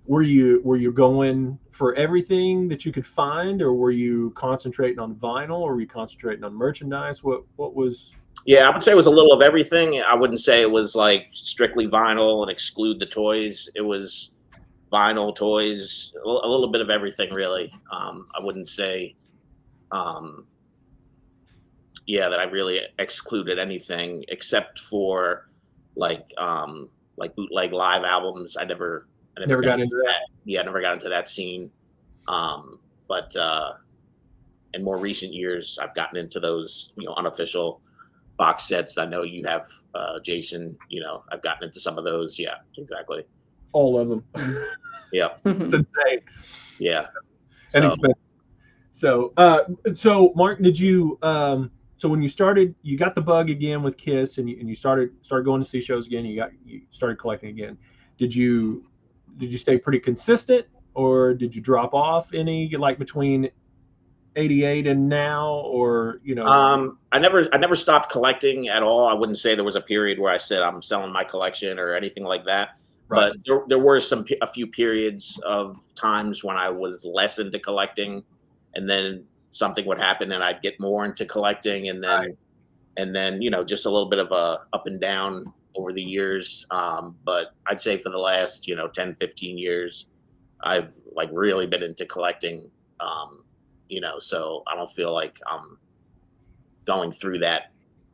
Were you going for everything that you could find, or were you concentrating on vinyl, or were you concentrating on merchandise? What was? Yeah, I would say it was a little of everything. I wouldn't say it was like strictly vinyl and exclude the toys. It was vinyl, toys, a little bit of everything, really. I wouldn't say, that I really excluded anything except for like bootleg live albums. I never got into that. Yeah, I never got into that scene. But in more recent years, I've gotten into those, unofficial box sets. I know you have, Jason. I've gotten into some of those. Yeah, exactly. All of them. Yeah, It's insane. yeah. And expensive. So, Mark, did you? So when you started, you got the bug again with Kiss, and you started going to see shows again. You started collecting again. Did you stay pretty consistent, or did you drop off any, like between '88 and now, or I never stopped collecting at all. I wouldn't say there was a period where I said I'm selling my collection or anything like that. Right. But there were a few periods of times when I was less into collecting, and then something would happen and I'd get more into collecting, and then just a little bit of a up and down over the years. But I'd say for the last 10, 15 years, I've like really been into collecting. So I don't feel like I'm going through that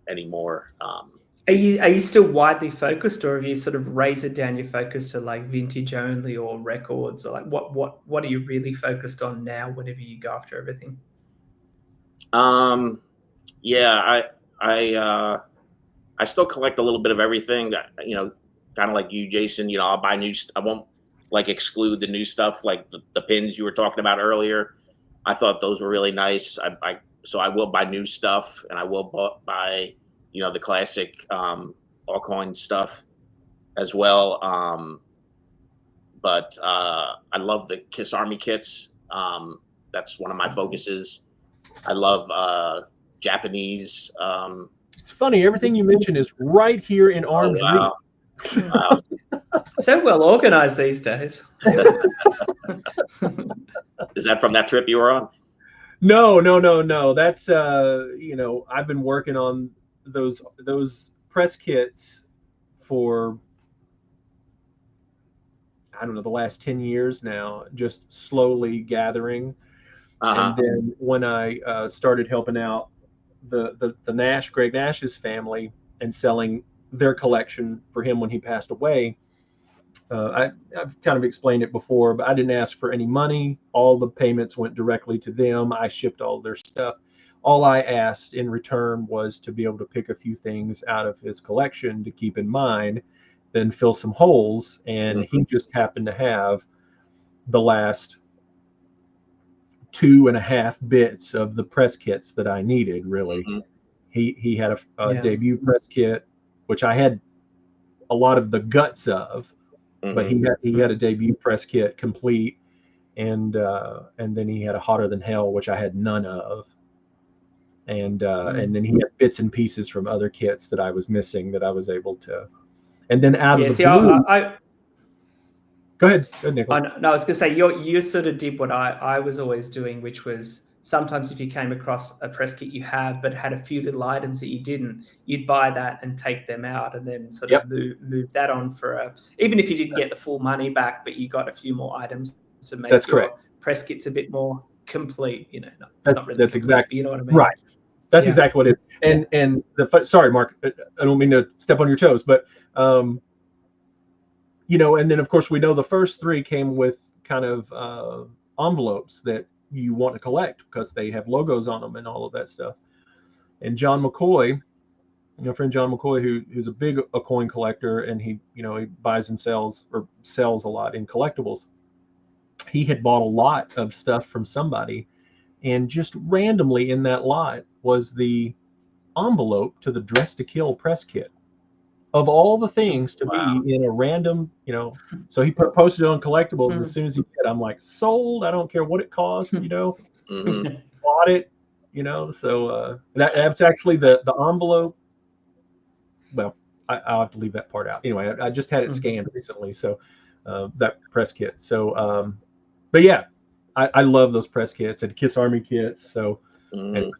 anymore. Are you still widely focused, or have you sort of razored down your focus to like vintage only or records, or like what are you really focused on now whenever you go after everything? Yeah, I still collect a little bit of everything. Kind of like you, Jason. I'll buy new. I won't like exclude the new stuff, like the pins you were talking about earlier. I thought those were really nice. So I will buy new stuff, and I will buy the classic Allcoin stuff as well. But I love the Kiss Army kits. That's one of my focuses. I love Japanese. It's funny. Everything you mentioned is right here in arm's reach. Wow. So well organized these days. Is that from that trip you were on? No. That's I've been working on those press kits for, I don't know, the last 10 years now, just slowly gathering. And then when I started helping out the Greg Nash's family and selling their collection for him when he passed away, I've kind of explained it before, but I didn't ask for any money. All the payments went directly to them. I shipped all their stuff. All I asked in return was to be able to pick a few things out of his collection to keep in mind, then fill some holes. And he just happened to have the last 2.5 bits of the press kits that I needed, really. He had a debut press kit, which I had a lot of the guts of, but he had a debut press kit complete, and then he had a Hotter Than Hell, which I had none of, and then he had bits and pieces from other kits that I was missing that I was able to, and then out of the blue. Go ahead, Nicholas. No, I was going to say you sort of did what I was always doing, which was sometimes if you came across a press kit you have but had a few little items that you didn't, you'd buy that and take them out and then sort of move that on for even if you didn't get the full money back, but you got a few more items to make your press kits a bit more complete. Not really. That's exactly. You know what I mean? Right. That's exactly what it is. And sorry, Mark, I don't mean to step on your toes, but and then of course we know the first 3 came with kind of envelopes that you want to collect because they have logos on them and all of that stuff. And John McCoy, my friend John McCoy, who's a big coin collector, and he buys and sells a lot in collectibles. He had bought a lot of stuff from somebody, and just randomly in that lot was the envelope to the Dress to Kill press kit. Of all the things to be in a random, so he posted it on Collectibles as soon as he did. I'm like, sold. I don't care what it cost, bought it, So that's actually the envelope. Well, I'll have to leave that part out. Anyway, I just had it scanned recently, so that press kit. So, but yeah, I love those press kits and Kiss Army kits. So, Mhm.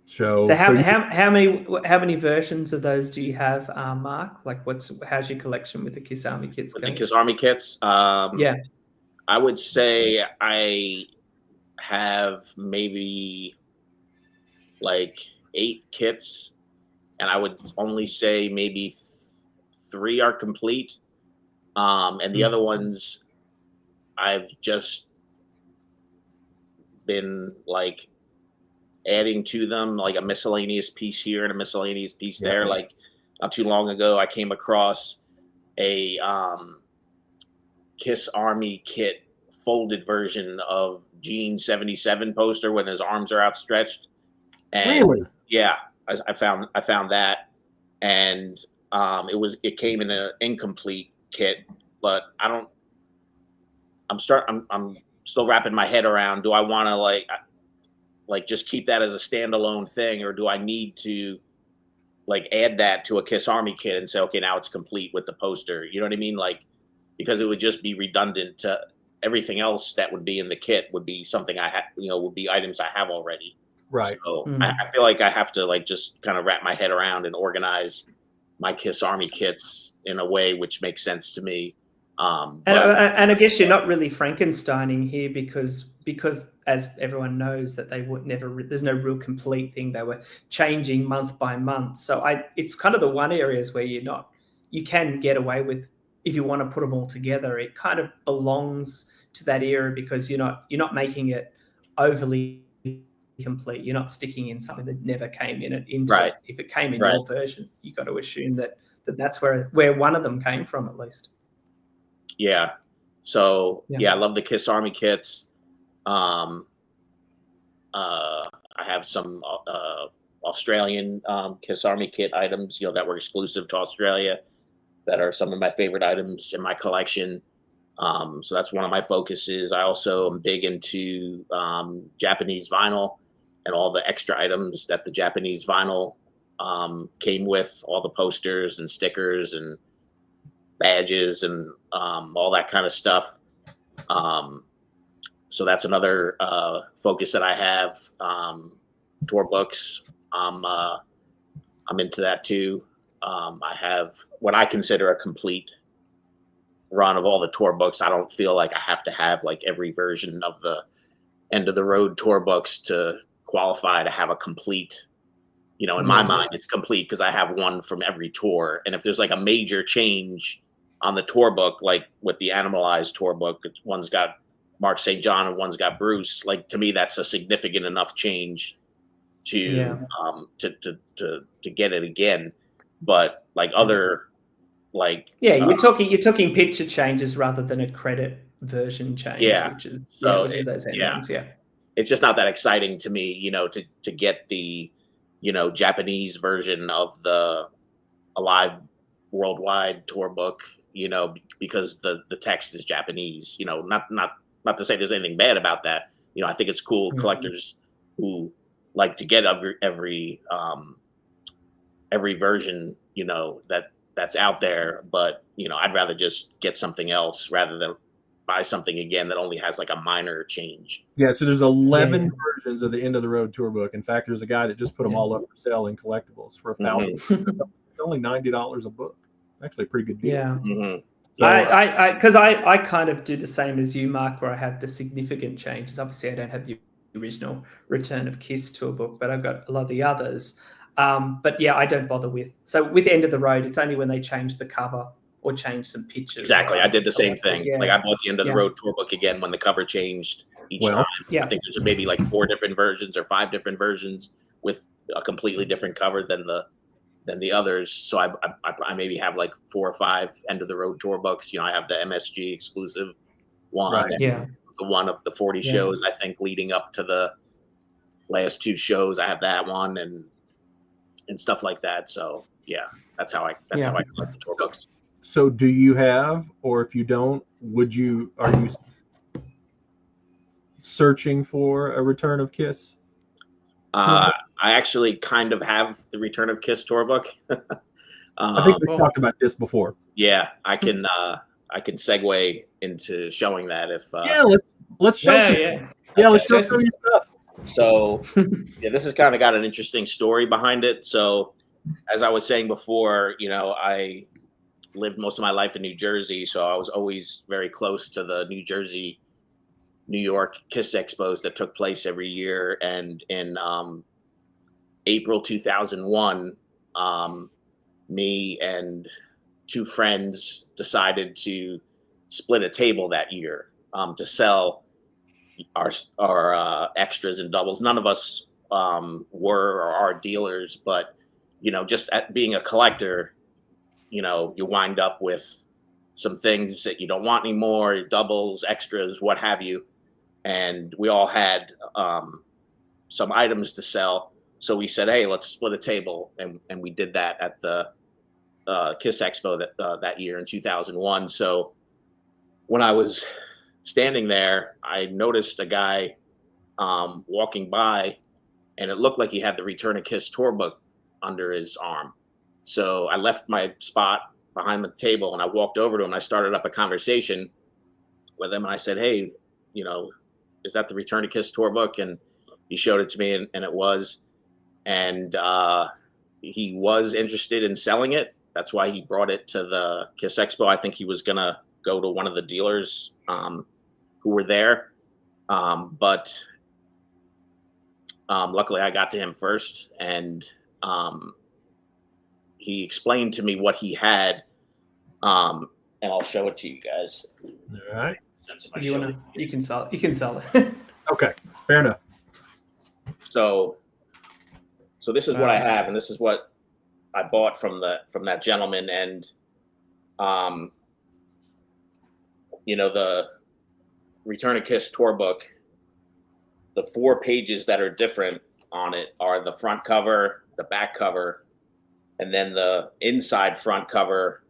So how many versions of those do you have, Mark? Like, how's your collection with the Kiss Army kits With going? the Kiss Army kits, Yeah. I would say I have maybe like 8 kits, and I would only say maybe 3 are complete. And the other ones I've just been like adding to them, like a miscellaneous piece here and a miscellaneous piece there. Like not too long ago, I came across a Kiss Army kit folded version of Gene 77 poster when his arms are outstretched. And Really? yeah, I found that, and it came in an incomplete kit, but I'm still wrapping my head around. Do I want to like just keep that as a standalone thing, or do I need to like add that to a Kiss Army kit and say, okay, now it's complete with the poster? You know what I mean? Like, because it would just be redundant to everything else that would be in the kit would be something I have, would be items I have already. Right. So I feel like I have to like just kind of wrap my head around and organize my Kiss Army kits in a way which makes sense to me. And I guess you're not really Frankensteining here because as everyone knows that they would never. There's no real complete thing. They were changing month by month. So it's kind of the one areas where you can get away with, if you want to put them all together. It kind of belongs to that era because you're not making it overly complete. You're not sticking in something that never came in into Right. it. If it came in Right. your version, you got to assume that's where one of them came from at least. Yeah. So Yeah. I love the Kiss Army kits. I have some Australian Kiss Army kit items, that were exclusive to Australia, that are some of my favorite items in my collection. So that's one of my focuses. I also am big into Japanese vinyl and all the extra items that the Japanese vinyl came with, all the posters and stickers and badges and all that kind of stuff. So that's another focus that I have. Tour books, I'm into that too. I have what I consider a complete run of all the tour books. I don't feel like I have to have like every version of the end of the road tour books to qualify to have a complete. In my mind, it's complete because I have one from every tour. And if there's like a major change on the tour book, like with the Animalized tour book, one's got Mark St. John and one's got Bruce. Like to me, that's a significant enough change to get it again. But like other you're talking picture changes rather than a credit version change, which is those endings. It's just not that exciting to me, to get the Japanese version of the Alive Worldwide tour book, because the text is Japanese. Not to say there's anything bad about that. I think it's cool collectors who like to get every version, that's out there. But I'd rather just get something else rather than buy something again that only has like a minor change. Yeah, so there's 11 versions of the End of the Road tour book. In fact, there's a guy that just put them all up for sale in Kollectibles for $1,000. It's only $90 a book. Actually, a pretty good deal. Yeah. Mm-hmm. So, I kind of do the same as you, Mark, where I have the significant changes. Obviously, I don't have the original Return of Kiss tour book, but I've got a lot of the others. But yeah, I don't bother with. So with End of the Road, it's only when they change the cover or change some pictures. Exactly. I did the same thing. Yeah. Like I bought the End of the Road tour book again when the cover changed each time. Yeah. I think there's maybe like 4 different versions or 5 different versions with a completely different cover than the others. So I maybe have like 4 or 5 End of the Road tour books. I have the MSG exclusive one. Right. And the one of the 40 shows, I think, leading up to the last 2 shows. I have that one and stuff like that. So yeah, that's how I collect the tour books. So do you have, or if you don't, are you searching for a Return of Kiss? I actually kind of have the Return of Kiss tour book. I think we talked about this before. Yeah, I can segue into showing that. If Yeah, let's show some. Yeah, let's show some of your stuff. So yeah, this has kind of got an interesting story behind it. So as I was saying before, I lived most of my life in New Jersey, so I was always very close to the New York Kiss Expos that took place every year. And in April 2001, me and two friends decided to split a table that year to sell our extras and doubles. None of us were or are dealers, but just at being a collector, you wind up with some things that you don't want anymore, doubles, extras, what have you. And we all had some items to sell. So we said, hey, let's split a table. And we did that at the Kiss Expo that year in 2001. So when I was standing there, I noticed a guy walking by, and it looked like he had the Return of Kiss tour book under his arm. So I left my spot behind the table and I walked over to him. I started up a conversation with him and I said, hey, is that the Return of Kiss tour book? And he showed it to me, and it was. And he was interested in selling it. That's why he brought it to the Kiss Expo. I think he was going to go to one of the dealers who were there. But luckily I got to him first, and he explained to me what he had, and I'll show it to you guys. All right. You can sell it. Okay, fair enough. So this is what I have, and this is what I bought from that gentleman. And the Return of Kiss tour book, the 4 pages that are different on it are the front cover, the back cover, and then the inside front cover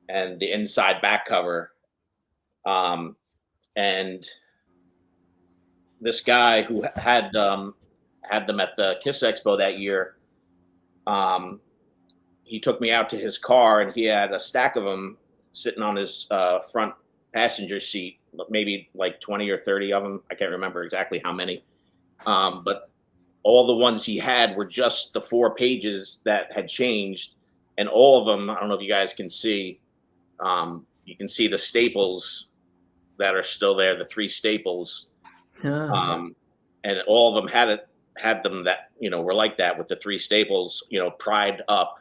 and the inside back cover. And this guy who had them at the Kiss Expo that year, he took me out to his car, and he had a stack of them sitting on his front passenger seat, maybe like 20 or 30 of them. I can't remember exactly how many. But all the ones he had were just the 4 pages that had changed. And all of them, I don't know if you guys can see, you can see the staples that are still there, the 3 staples. And all of them had them that, were like that, with the 3 staples, pried up.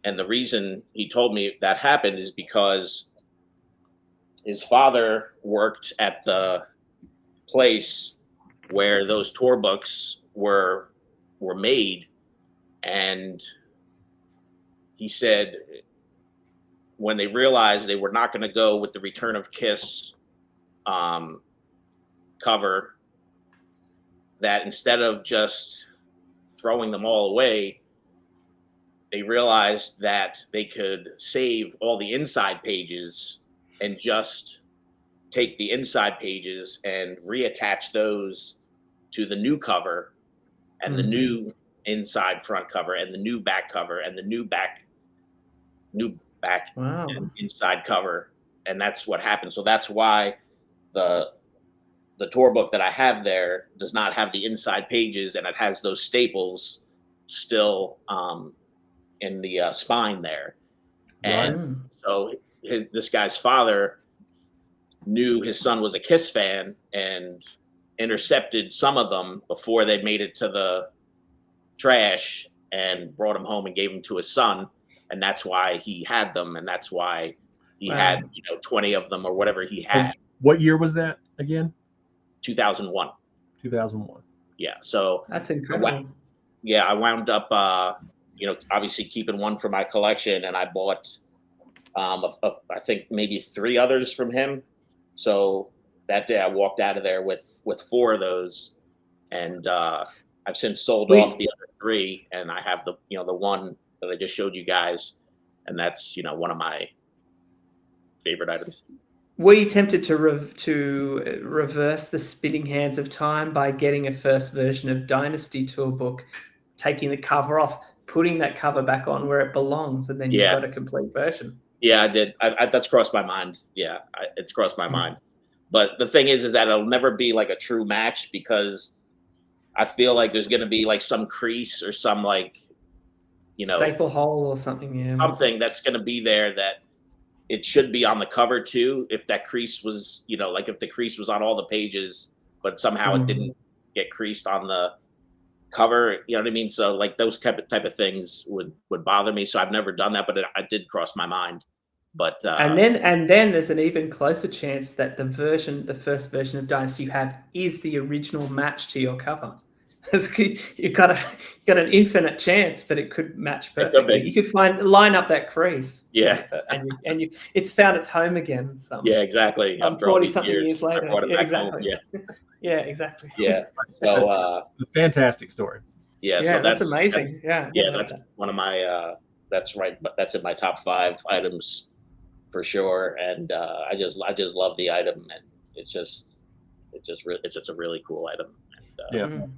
And the reason he told me that happened is because his father worked at the place where those tour books were made. And he said when they realized they were not going to go with the Return of Kiss cover, that instead of just throwing them all away, they realized that they could save all the inside pages and just take the inside pages and reattach those to the new cover and the new inside front cover and the new back cover and the new back and inside cover. And that's what happened. So that's why the tour book that I have there does not have the inside pages, and it has those staples still in the spine there. And so this guy's father knew his son was a Kiss fan and intercepted some of them before they made it to the trash and brought them home and gave them to his son. And that's why he had them. And that's why he had, 20 of them or whatever he had. What year was that again? 2001. 2001. Yeah. So that's incredible. I wound up, obviously keeping one for my collection, and I bought, I think maybe 3 others from him. So that day I walked out of there with 4 of those, and I've since sold off the other 3, and I have the one that I just showed you guys, and that's one of my favorite items. Were you tempted to reverse the spinning hands of time by getting a first version of Dynasty tour book, taking the cover off, putting that cover back on where it belongs, and then you've got a complete version? Yeah, I did. That's crossed my mind. Yeah, it's crossed my mind. But the thing is that it'll never be like a true match because I feel like there's going to be like some crease or some like, staple hole or something. Yeah, something that's going to be there that it should be on the cover too. If that crease was, like if the crease was on all the pages, but somehow it didn't get creased on the cover, you know what I mean? So like those type of things would bother me. So I've never done that, but it did cross my mind. But and then there's an even closer chance that the first version of Dynasty you have is the original match to your cover. You've got an infinite chance, but it could match perfectly. You could line up that crease. Yeah, and it's found its home again. Yeah, exactly. After 40-something years later. Yeah, exactly. Yeah, exactly. Yeah. So a fantastic story. Yeah, so that's amazing. That's one of my that's right, but that's in my top 5 items for sure. And I just love the item, and it's just a really cool item. And,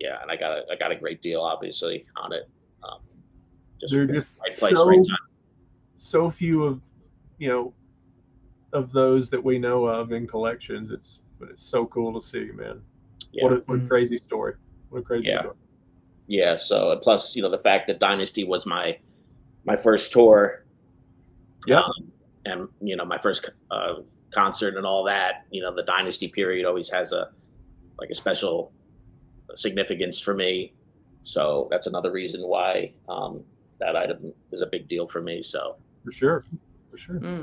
yeah, and I got a great deal, obviously, on it. They're just right place, right time. So few of those that we know of in collections. But it's so cool to see, man. Yeah. What a crazy story. What a crazy story. Yeah. So plus, the fact that Dynasty was my first tour. Yeah. And my first concert and all that. The Dynasty period always has a special significance for me. So that's another reason why that item is a big deal for me. So for sure. Yeah.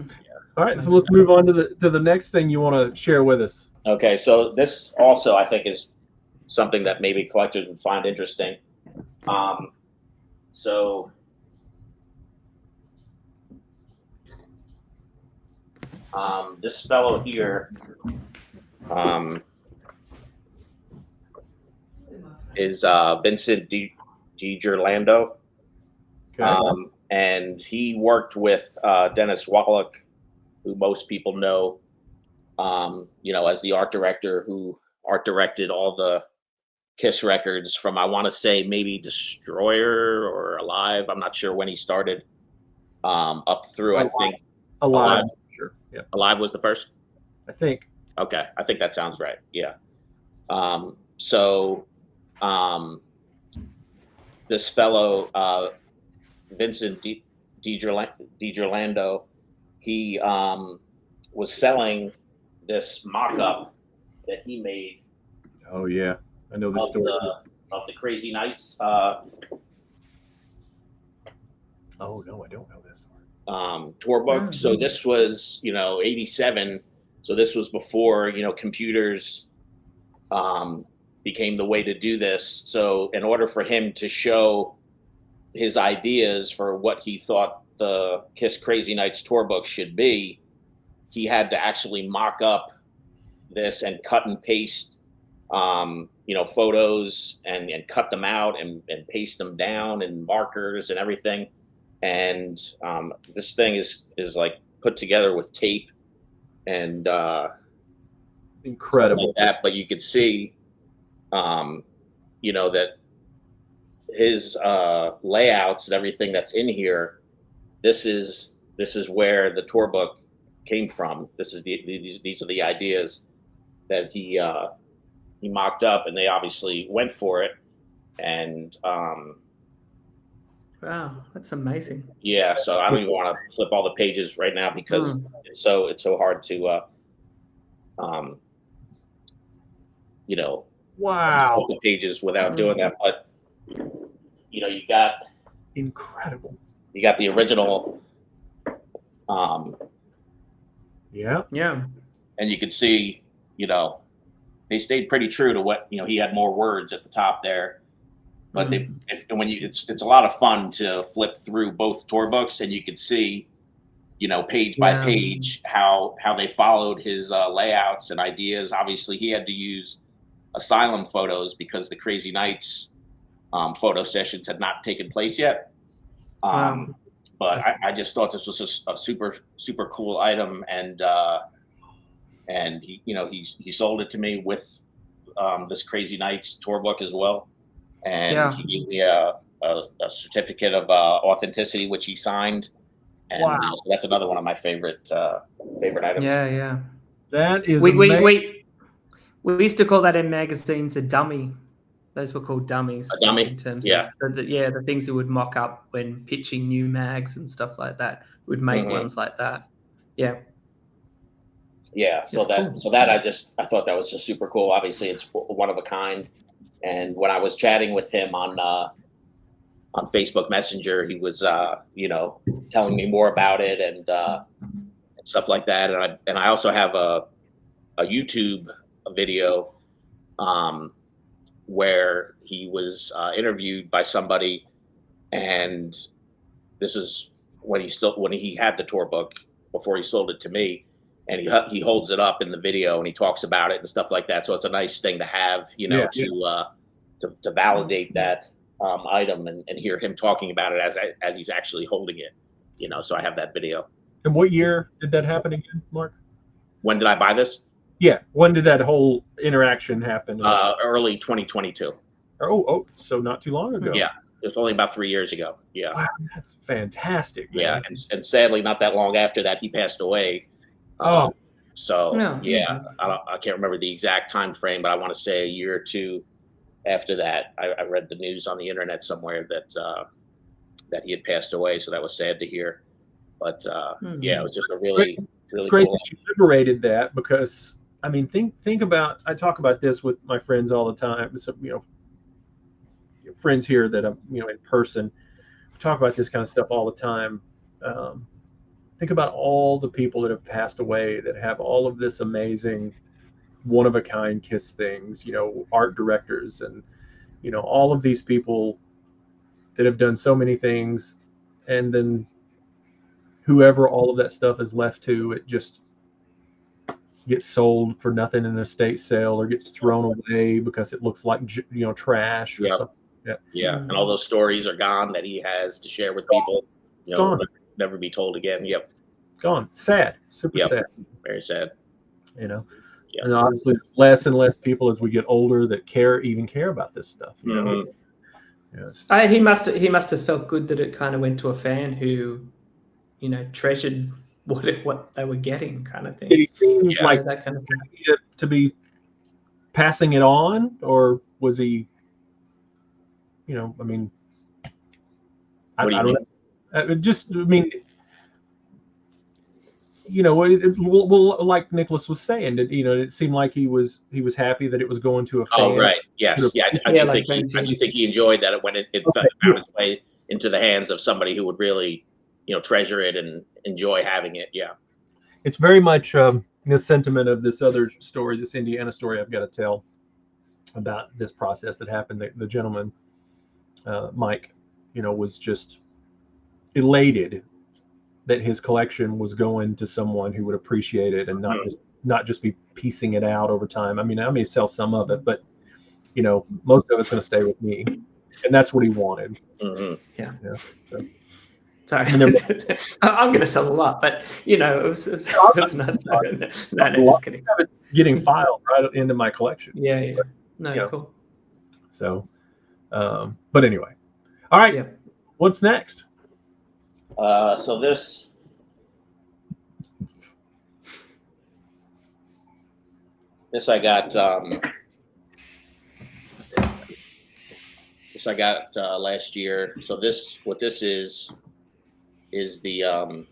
All right, so let's move on to the next thing you want to share with us. Okay, so this also I think is something that maybe collectors would find interesting. So this fellow here is Vincent DiGirlando. Okay. And he worked with Dennis Wallach, who most people know, as the art director who art directed all the Kiss records from, I want to say maybe Destroyer or Alive. I'm not sure when he started. Up through, I think Alive. Sure. Yeah. Alive was the first. I think. Okay, I think that sounds right. Yeah. So this fellow, Vincent DiGirlando, he was selling this mock-up that he made. Oh yeah, I know the story of the Crazy Nights. Oh no, I don't know this story. Tour book. So this was 87. So this was before computers became the way to do this. So in order for him to show his ideas for what he thought the Kiss Crazy Nights tour book should be, he had to actually mock up this and cut and paste, photos and cut them out and paste them down and markers and everything. And this thing is like put together with tape and incredible like that. But you could see, that his layouts and everything that's in here. This is where the tour book came from. This is these are the ideas that he mocked up, and they obviously went for it. And wow, that's amazing. Yeah, so I don't even want to flip all the pages right now because it's so hard to wow, flip the pages without doing that. But you got incredible. You got the original. Yeah. And you could see, they stayed pretty true to what he had more words at the top there. But it's a lot of fun to flip through both tour books, and you could see, page by page how they followed his layouts and ideas. Obviously, he had to use asylum photos because the Crazy Nights photo sessions had not taken place yet. But I just thought this was a super, super cool item, and he sold it to me with this Crazy Nights tour book as well, and he gave me a certificate of authenticity, which he signed, And so that's another one of my favorite items. Yeah. That is we used to call that in magazines a dummy. Those were called dummies. A dummy? In terms Yeah. of the things we would mock up when pitching new mags and stuff like that. We'd make ones like that. Yeah. Yeah. So that I thought that was just super cool. Obviously, it's one of a kind. And when I was chatting with him on Facebook Messenger, he was telling me more about it and stuff like that. And I also have a YouTube video where he was interviewed by somebody, and this is when he had the tour book before he sold it to me, and he holds it up in the video and he talks about it and stuff like that. So it's a nice thing to have, to validate that item and hear him talking about it as he's actually holding it. So I have that video. And what year did that happen again, Mark? When did I buy this? Yeah, when did that whole interaction happen? Early 2022. Oh, so not too long ago. Yeah, it was only about 3 years ago. Yeah. Wow, that's fantastic. Man. Yeah, and sadly, not that long after that, he passed away. So yeah, I can't remember the exact time frame, but I want to say a year or two after that. I read the news on the internet somewhere that he had passed away. So that was sad to hear. But yeah, it was just a really great cool. that you liberated that, because I mean, think about. I talk about this with my friends all the time. So, friends here that I'm in person, we talk about this kind of stuff all the time. Think about all the people that have passed away that have all of this amazing, one of a kind KISS things. Art directors and all of these people that have done so many things, and then whoever all of that stuff is left to, it just gets sold for nothing in an estate sale or gets thrown away because it looks like trash or something. Yeah, and all those stories are gone that he has to share with people. Gone. Never be told again. Yep. Gone. Sad. Super sad. Very sad. And obviously less and less people as we get older that even care about this stuff. Yes. He must have felt good that it kind of went to a fan who, treasured what they were getting, kind of thing. Did he seem like that kind of thing to be passing it on, or was he? I mean, I don't know. Well, like Nicholas was saying, it seemed like he was happy that it was going to a fan. Oh, right. Yes. Yeah. I do think he enjoyed that when it found its way into the hands of somebody who would really, treasure it and enjoy having it. Yeah. It's very much the sentiment of this other story, this Indiana story I've got to tell about this process that happened. The gentleman, Mike, was just elated that his collection was going to someone who would appreciate it and not just be piecing it out over time. I mean, I may sell some of it, but most of it's going to stay with me, and that's what he wanted. Mm-hmm. Yeah. So. Sorry, I'm going to sell a lot, but it was nice. No, just kidding. Getting filed right into my collection. Yeah. No, cool. So, but anyway, all right. Yeah. What's next? So this I got last year. So what this is the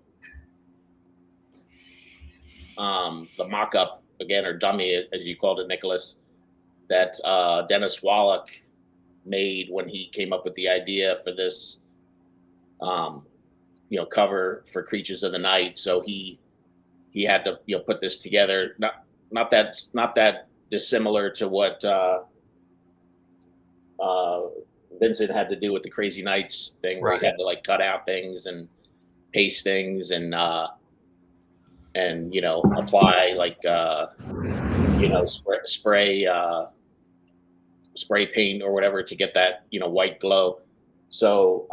mock-up again, or dummy as you called it, Nicholas, that Dennis Wallach made when he came up with the idea for this cover for Creatures of the Night. So he had to put this together. Not that dissimilar to what Vincent had to do with the Crazy Nights thing, where he had to cut out things and paste things and apply spray paint or whatever to get that white glow. So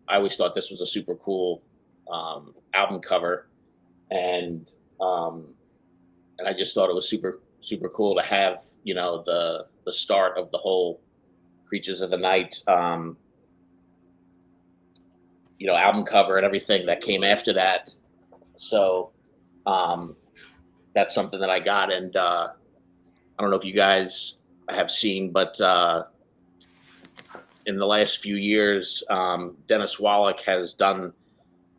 I always thought this was a super cool album cover, and I just thought it was super cool to have the start of the whole Creatures of the Night album cover and everything that came after that. So that's something that I got, and I don't know if you guys have seen, but in the last few years, Dennis Wallach has done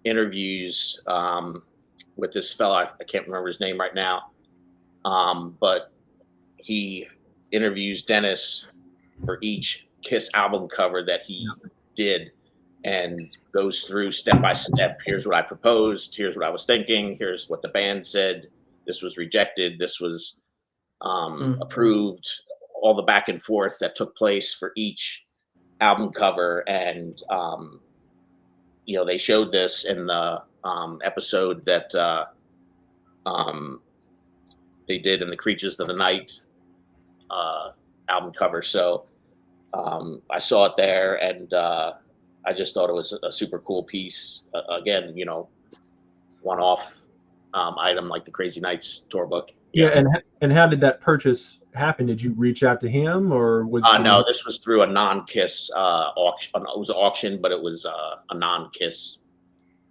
interviews with this fella. I can't remember his name right now, but he interviews Dennis for each Kiss album cover that he did, and goes through step by step. Here's what I proposed. Here's what I was thinking. Here's what the band said. This was rejected. This was approved. All the back and forth that took place for each album cover, and they showed this in the episode that they did in the Creatures of the Night album cover. So I saw it there, and I just thought it was a super cool piece. Again, one-off item like the Crazy Nights tour book. Yeah, and how did that purchase happen? Did you reach out to him, or was no? This was through a non-Kiss auction. It was an auction, but it was a non-Kiss.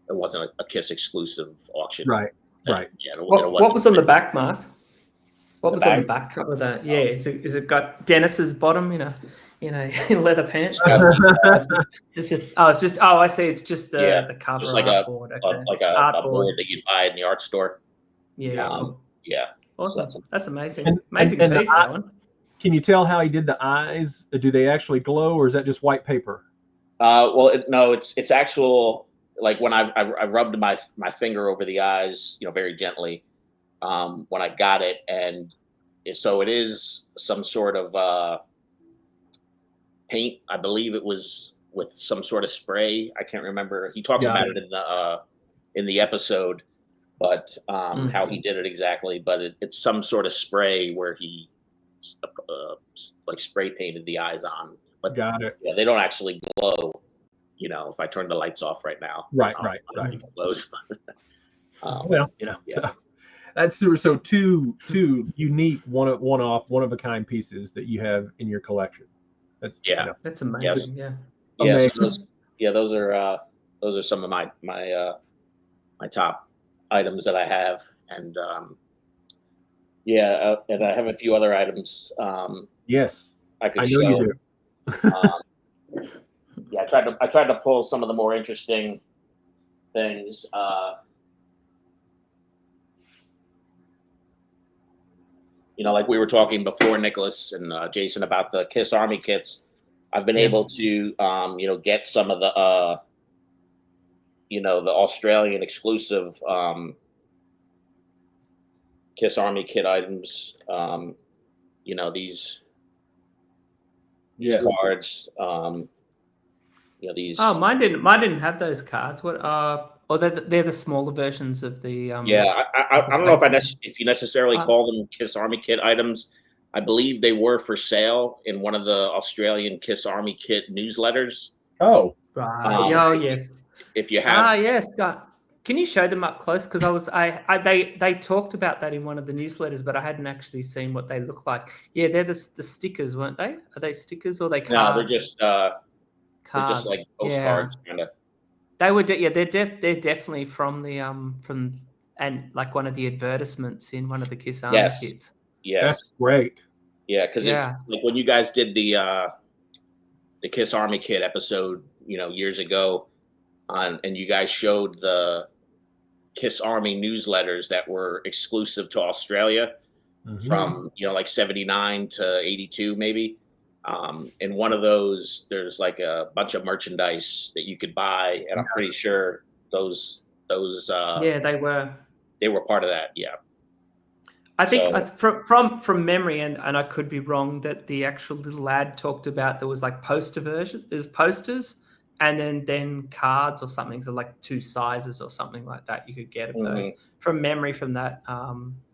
It wasn't a Kiss exclusive auction. Right. Right. Yeah. What was on the back, Mark? What was on the bag? back cover of that? Yeah, is it got Dennis's bottom, in leather pants? It's just I see. It's just the cover, just like artboard, a board that you'd buy in the art store. Yeah. Cool. Yeah. Awesome. That's amazing. And Amazing piece, that one. Can you tell how he did the eyes? Do they actually glow, or is that just white paper? Well, it's actual. Like when I rubbed my finger over the eyes, very gently, when I got it, and so it is some sort of paint. I believe it was with some sort of spray. I can't remember. He talks about it in the episode, but how he did it exactly. But it's some sort of spray where he like spray painted the eyes on. But got it. Yeah, they don't actually glow. If I turn the lights off right now, right. It glows. So that's so two unique one of a kind pieces that you have in your collection. That's amazing. Yes. Yeah. Those are some of my top items that I have, and and I have a few other items. Yes, I could know show. You do. I tried to pull some of the more interesting things. Like we were talking before, Nicholas and Jason, about the Kiss Army kits. I've been able to, get some of the, the Australian exclusive Kiss Army kit items. These cards. These. Oh, mine didn't have those cards. What? They're the smaller versions of the. I don't know if you necessarily call them Kiss Army kit items. I believe they were for sale in one of the Australian Kiss Army kit newsletters. Oh, right. Yes. If you have. Yes. Can you show them up close? Because they talked about that in one of the newsletters, but I hadn't actually seen what they look like. Yeah, they're the stickers, weren't they? Are they stickers or are they cards? No, they're just cards. They're just like postcards, kind of. They were, they're definitely from the and like one of the advertisements in one of the Kiss Army kits. Yes, that's great. Yeah, because like when you guys did the Kiss Army kit episode, years ago, and you guys showed the Kiss Army newsletters that were exclusive to Australia from like 79 to 82 maybe. In one of those, there's like a bunch of merchandise that you could buy, and I'm pretty sure those they were part of that. Yeah, I think from memory, and I could be wrong, that the actual little ad talked about there was like posters, and then cards or something. So like 2 sizes or something like that you could get of those from memory from that.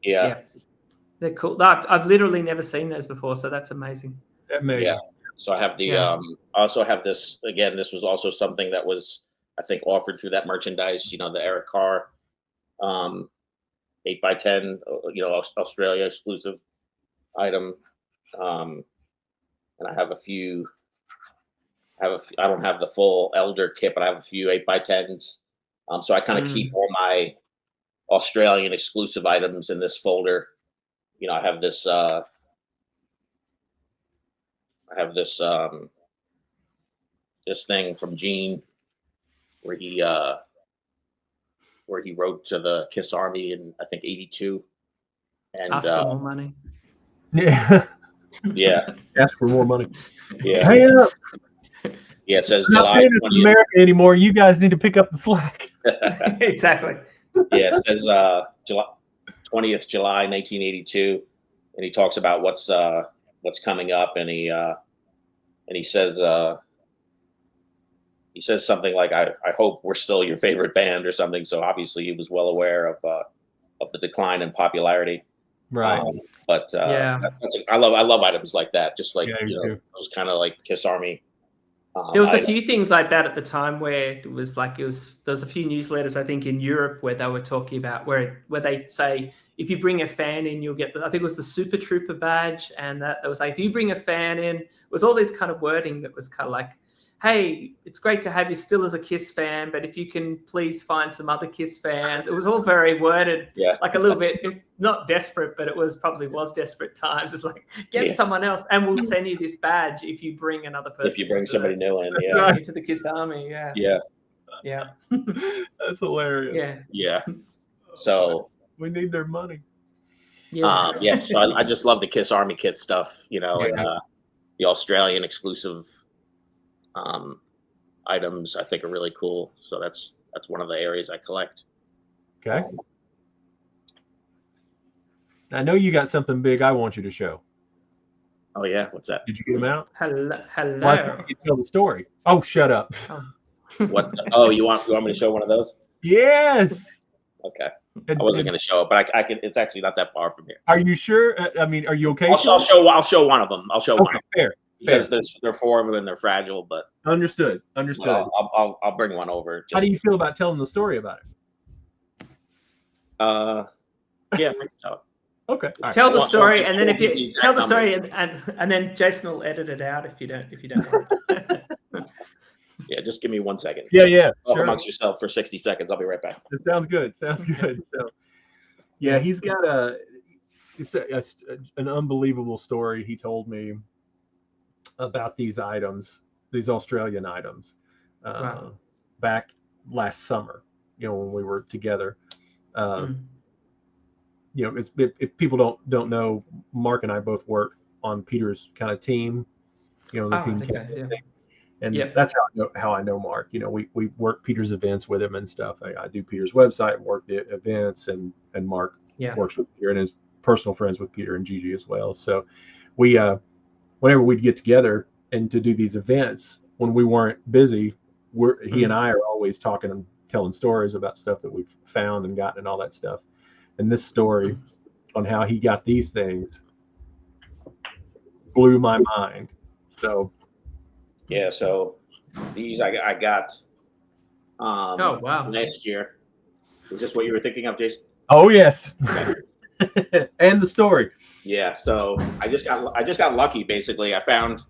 They're cool. I've literally never seen those before, so that's amazing. Amazing. Yeah. So I have the I also have this again. This was also something that was, I think, offered through that merchandise. The Eric Carr 8x10, Australia exclusive item. And I have a few I don't have the full Elder kit, but I have a few 8x10s. So I kind of keep all my Australian exclusive items in this folder. I have this. This thing from Gene where he wrote to the KISS Army in I think '82, and Ask for more money. Yeah. yeah, Ask for more money. yeah, Hey up. yeah. It says I'm not July saying it's 20th. America anymore. You guys need to pick up the slack. Exactly. Yeah, it says July 20th, July 1982, and he talks about what's coming up, and he says something like I hope we're still your favorite band or something. So obviously he was well aware of the decline in popularity. Right. But Yeah. I love items like that, just like those kind of like KISS Army. There was a few things like that at the time where it was like there was a few newsletters I think in Europe where they were talking about where they say if you bring a fan in you'll get I think it was the Super Trooper badge, and that was like if you bring a fan in, it was all this kind of wording that was kind of like, hey, it's great to have you still as a KISS fan, but if you can please find some other KISS fans. It was all very worded, like a little bit. It's not desperate, but it was desperate times. It's like get someone else, and we'll send you this badge if you bring another person. If you bring somebody new in, into the KISS Army, yeah. That's hilarious. Yeah. So we need their money. Yes. So I just love the KISS Army kit stuff, and the Australian exclusive items I think are really cool. So that's one of the areas I collect. Okay. I know you got something big I want you to show. Oh yeah, what's that? Did you get them out? Hello. Why don't you tell the story? Oh, shut up. What? Oh, you want me to show one of those? Yes. Okay. I wasn't going to show it, but I can. It's actually not that far from here. Are you sure? I mean, are you okay? I'll show one of them. I'll show one. Fair. Because there are four of them and they're fragile, but understood. I'll bring one over. How do you feel about telling the story about it? Yeah, I can tell it. Okay. Tell the story, and then if you tell the story, and then Jason will edit it out if you don't want it. Yeah, just give me 1 second. Yeah. Talk amongst yourself for 60 seconds. I'll be right back. It sounds good. So, yeah, he's got an unbelievable story he told me about these items, these Australian items, back last summer, when we were together. If people don't know, Mark and I both work on Peter's kind of team, the team thing. And that's how I know Mark. We work Peter's events with him and stuff. I do Peter's website, work the events, and Mark works with Peter and is personal friends with Peter and Gigi as well. So we, whenever we'd get together and to do these events, when we weren't busy, he and I are always talking and telling stories about stuff that we've found and gotten and all that stuff. And this story on how he got these things blew my mind. So. Yeah, so these I got last year. Is this what you were thinking of, Jason? Oh yes. And the story. Yeah, so I just got lucky basically. I found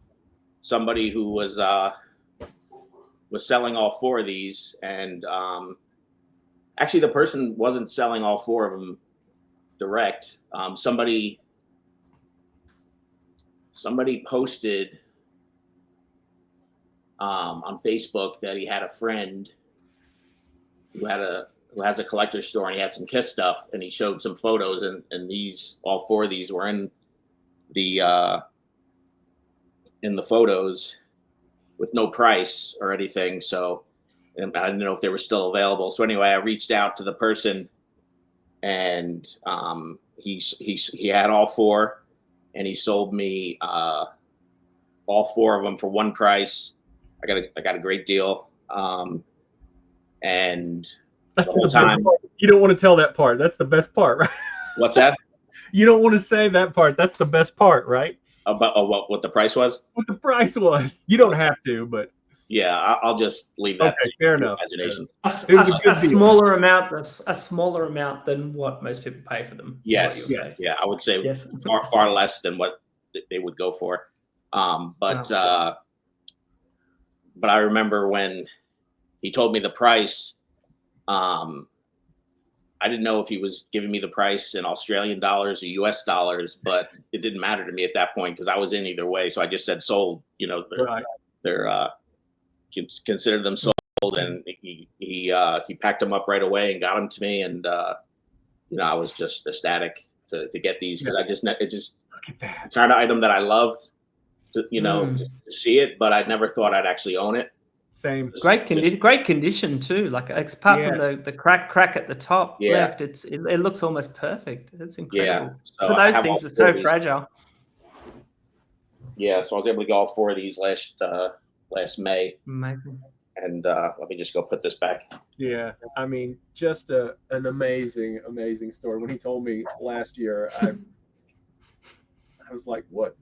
somebody who was selling all four of these, and actually the person wasn't selling all four of them direct. Somebody posted on Facebook that he had a friend who has a collector store, and he had some KISS stuff, and he showed some photos, and all four of these were in the photos with no price or anything. So and I didn't know if they were still available. So anyway, I reached out to the person, and he had all four, and he sold me all four of them for one price. I got a great deal. And the whole time, you don't want to tell that part. That's the best part, right? What's that? You don't want to say that part. That's the best part, right? About what the price was? What the price was. You don't have to, but yeah, I'll just leave that to fair your enough. imagination. A smaller amount than what most people pay for them. Yes. Yeah, I would say far less than what they would go for. but I remember when he told me the price. I didn't know if he was giving me the price in Australian dollars or US dollars, but it didn't matter to me at that point because I was in either way. So I just said sold. You know, they're considered them sold, and he packed them up right away and got them to me, and you know, I was just ecstatic to get these because it just the kind of item that I loved, to, you know, just to see it, but I never thought I'd actually own it. Same. Great condition too. Like apart from the crack at the top left, it looks almost perfect. It's incredible. Yeah. So but those things are so fragile. Yeah, so I was able to get all 4 of these last May. Amazing. And let me just go put this back. Yeah, I mean, just an amazing story. When he told me last year, I was like, what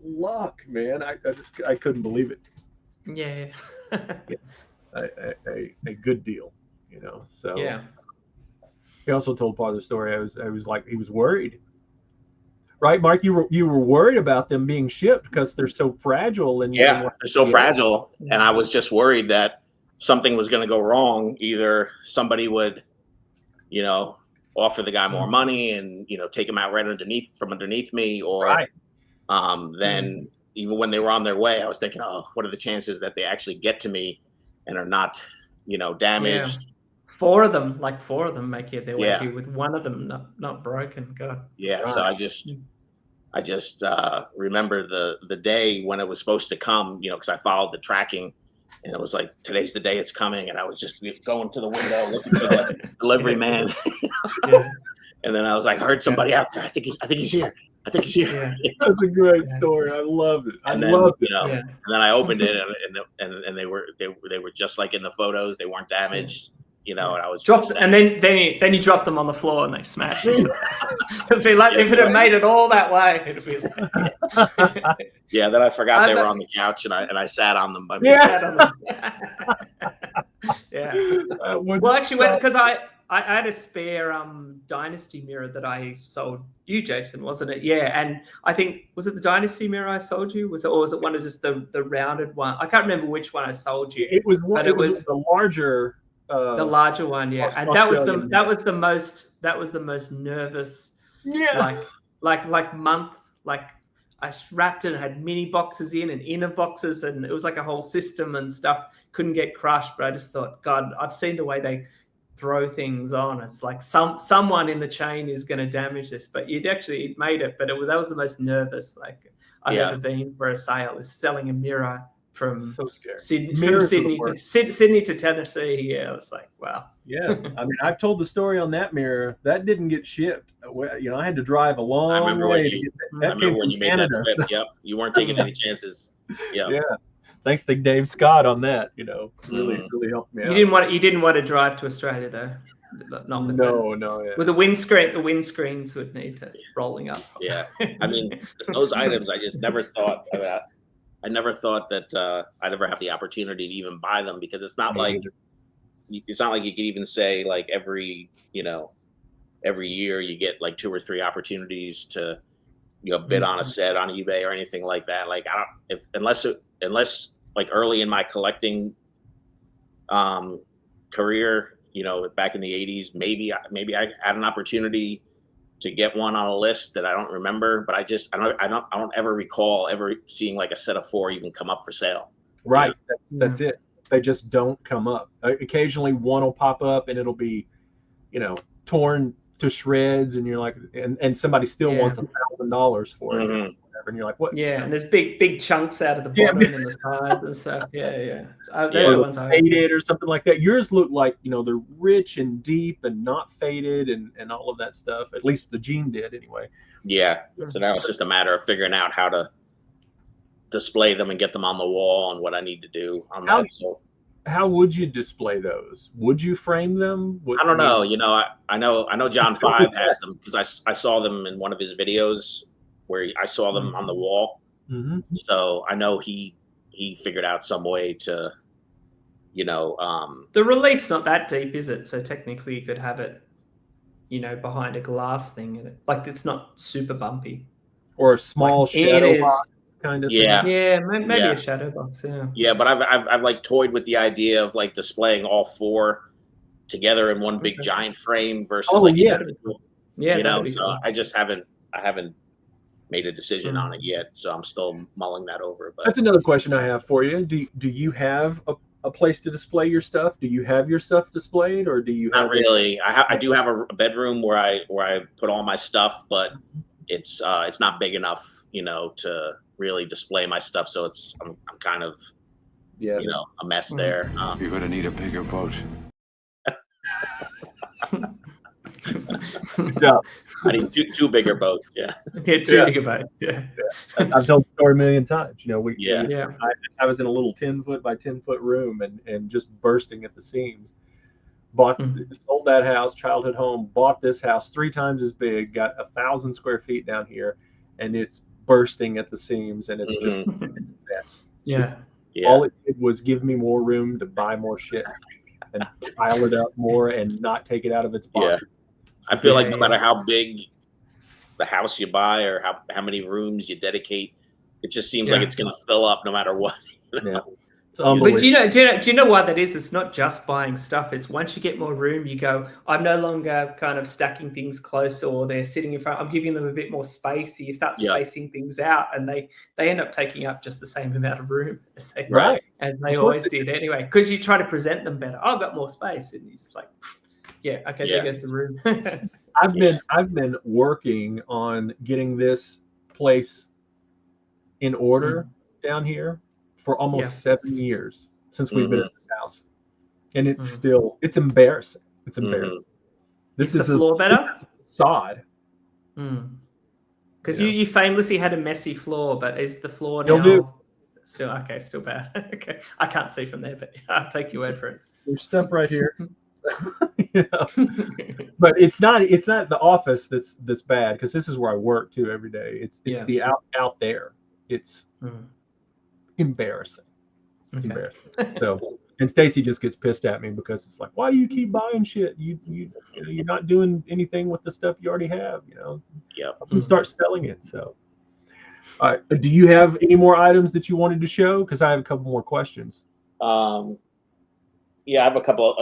luck, man! I couldn't believe it. Yeah. a good deal, you know. So yeah. He also told part of the story. I was like, he was worried, right, Mark? You were worried about them being shipped because they're so fragile and they're so fragile, and I was just worried that something was going to go wrong. Either somebody would, you know, offer the guy more money and, you know, take him out right underneath me, or then. Even when they were on their way, I was thinking, oh, what are the chances that they actually get to me and are not, you know, damaged? Yeah. 4 of them make it their way to you with one of them not broken. God. Yeah. Right. So I just remember the day when it was supposed to come, you know, because I followed the tracking, and it was like, today's the day it's coming, and I was just going to the window looking for the delivery man. And then I was like, I heard somebody out there. I think he's here. I think he's here. Yeah. That's a great story. I loved it. And then I opened it, and they were just like in the photos. They weren't damaged, you know. And I was dropped, and then you drop them on the floor and they smash. It'd be like if it had made it all that way. It'd be like... Yeah. Then I forgot they were on the couch, and I sat on them. Well, actually, because I had a spare Dynasty mirror that I sold you, Jason, wasn't it? Yeah, and I think, was it the Dynasty mirror I sold you? Or was it one of just the rounded one? I can't remember which one I sold you. It was the larger. The larger one, yeah, and that was the most nervous. Yeah. Like month. Like I wrapped it and had mini boxes in and inner boxes, and it was like a whole system and stuff. Couldn't get crushed, but I just thought, God, I've seen the way they throw things on. It's like someone in the chain is going to damage this, but you'd actually made it. But that was the most nervous I've ever been for a sale, is selling a mirror from Sydney to Tennessee. Yeah, it's like, wow. Yeah, I mean, I've told the story on that mirror that didn't get shipped. You know, I had to drive a long way to get that. I remember when you made that trip. Yep, you weren't taking any chances. Yep. Yeah. Thanks to Dave Scott on that, you know, really helped me out. You didn't want to drive to Australia though. Not with with the windscreens would need to rolling up. Yeah, I mean, those items I just never thought about. I never thought that I'd ever have the opportunity to even buy them, because it's not like you could even say like every year you get like 2 or 3 opportunities to, you know, bid on a set on eBay or anything like that. Like unless like early in my collecting career, you know, back in the 80s, maybe I had an opportunity to get one on a list that I don't remember, but I don't ever recall ever seeing like a set of 4 even come up for sale. Right. That's it. They just don't come up. Occasionally one will pop up and it'll be, you know, torn to shreds, and you're like, and somebody still wants $1,000 for it. Mm-hmm. And you're like, what? Yeah, and there's big chunks out of the bottom and the sides and stuff. Yeah. They're the ones faded or something like that. Yours look like, you know, they're rich and deep and not faded and all of that stuff. At least the Gene did anyway. Yeah. So now it's just a matter of figuring out how to display them and get them on the wall and what I need to do on that. So how would you display those? Would you frame them? I don't know. You know, I know John 5 has them, because I saw them in one of his videos where I saw them on the wall. Mm-hmm. So I know he figured out some way to, you know, the relief's not that deep, is it? So technically you could have it, you know, behind a glass thing, like it's not super bumpy. Or a small shadow box kind of Yeah. thing. Yeah, maybe Yeah. a shadow box. Yeah. Yeah, but I've like toyed with the idea of like displaying all 4 together in one big Okay. giant frame versus Oh, like yeah. individual, Yeah, you know. that'd be So cool. I haven't made a decision Mm. on it yet. So I'm still mulling that over. But That's another question I have for you. Do you have a place to display your stuff? Do you have your stuff displayed, or do you not have really. I do have a bedroom where I put all my stuff, but it's not big enough, you know, to really display my stuff. So I'm kind of, Yeah. you know, a mess Mm. there. You're going to need a bigger boat. Yeah. I need two bigger boats. Yeah. Yeah, 2 gigabytes. Yeah. I've told the story a million times. You know, Yeah. Yeah. I was in a little 10-foot by 10-foot room and just bursting at the seams. Sold that house, childhood home, bought this house 3 times as big, got 1,000 square feet down here, and it's bursting at the seams, and it's just Mhm. it's a mess. It's Yeah. just, Yeah. all it did was give me more room to buy more shit and pile it up more and not take it out of its Yeah. box. I feel like Yeah, no yeah. matter how big the house you buy or how many rooms you dedicate, it just seems like Yeah. it's going to fill up no matter what. Yeah. It's But unbelievable. do you know why that is? It's not just buying stuff. It's once you get more room, you go, I'm no longer kind of stacking things close or they're sitting in front. I'm giving them a bit more space. So you start Yeah. spacing things out and they end up taking up just the same amount of room as they Right. as they Of course always did anyway. Because you try to present them better. Oh, I've got more space. And you're just like, yeah, okay, Yeah. there goes the room. I've been working on getting this place in order down here for almost 7 years since we've been Mhm. at this house, and it's Mhm. still embarrassing. It's embarrassing. Mhm. This Is the is floor better? This is a facade. Because Yeah. you famously had a messy floor, but is the floor Still now do. still bad? Okay, I can't see from there, but I'll take your word for it. There's stuff right here. You know? But it's not the office that's bad, because this is where I work too every day. It's Yeah. the out there. It's Mhm. embarrassing. It's Okay. embarrassing. So, and Stacy just gets pissed at me because it's like, why do you keep buying shit? You're not doing anything with the stuff you already have. You know, Yep. I'm gonna start selling it. So, all right. Do you have any more items that you wanted to show? Because I have a couple more questions. Yeah, I have a couple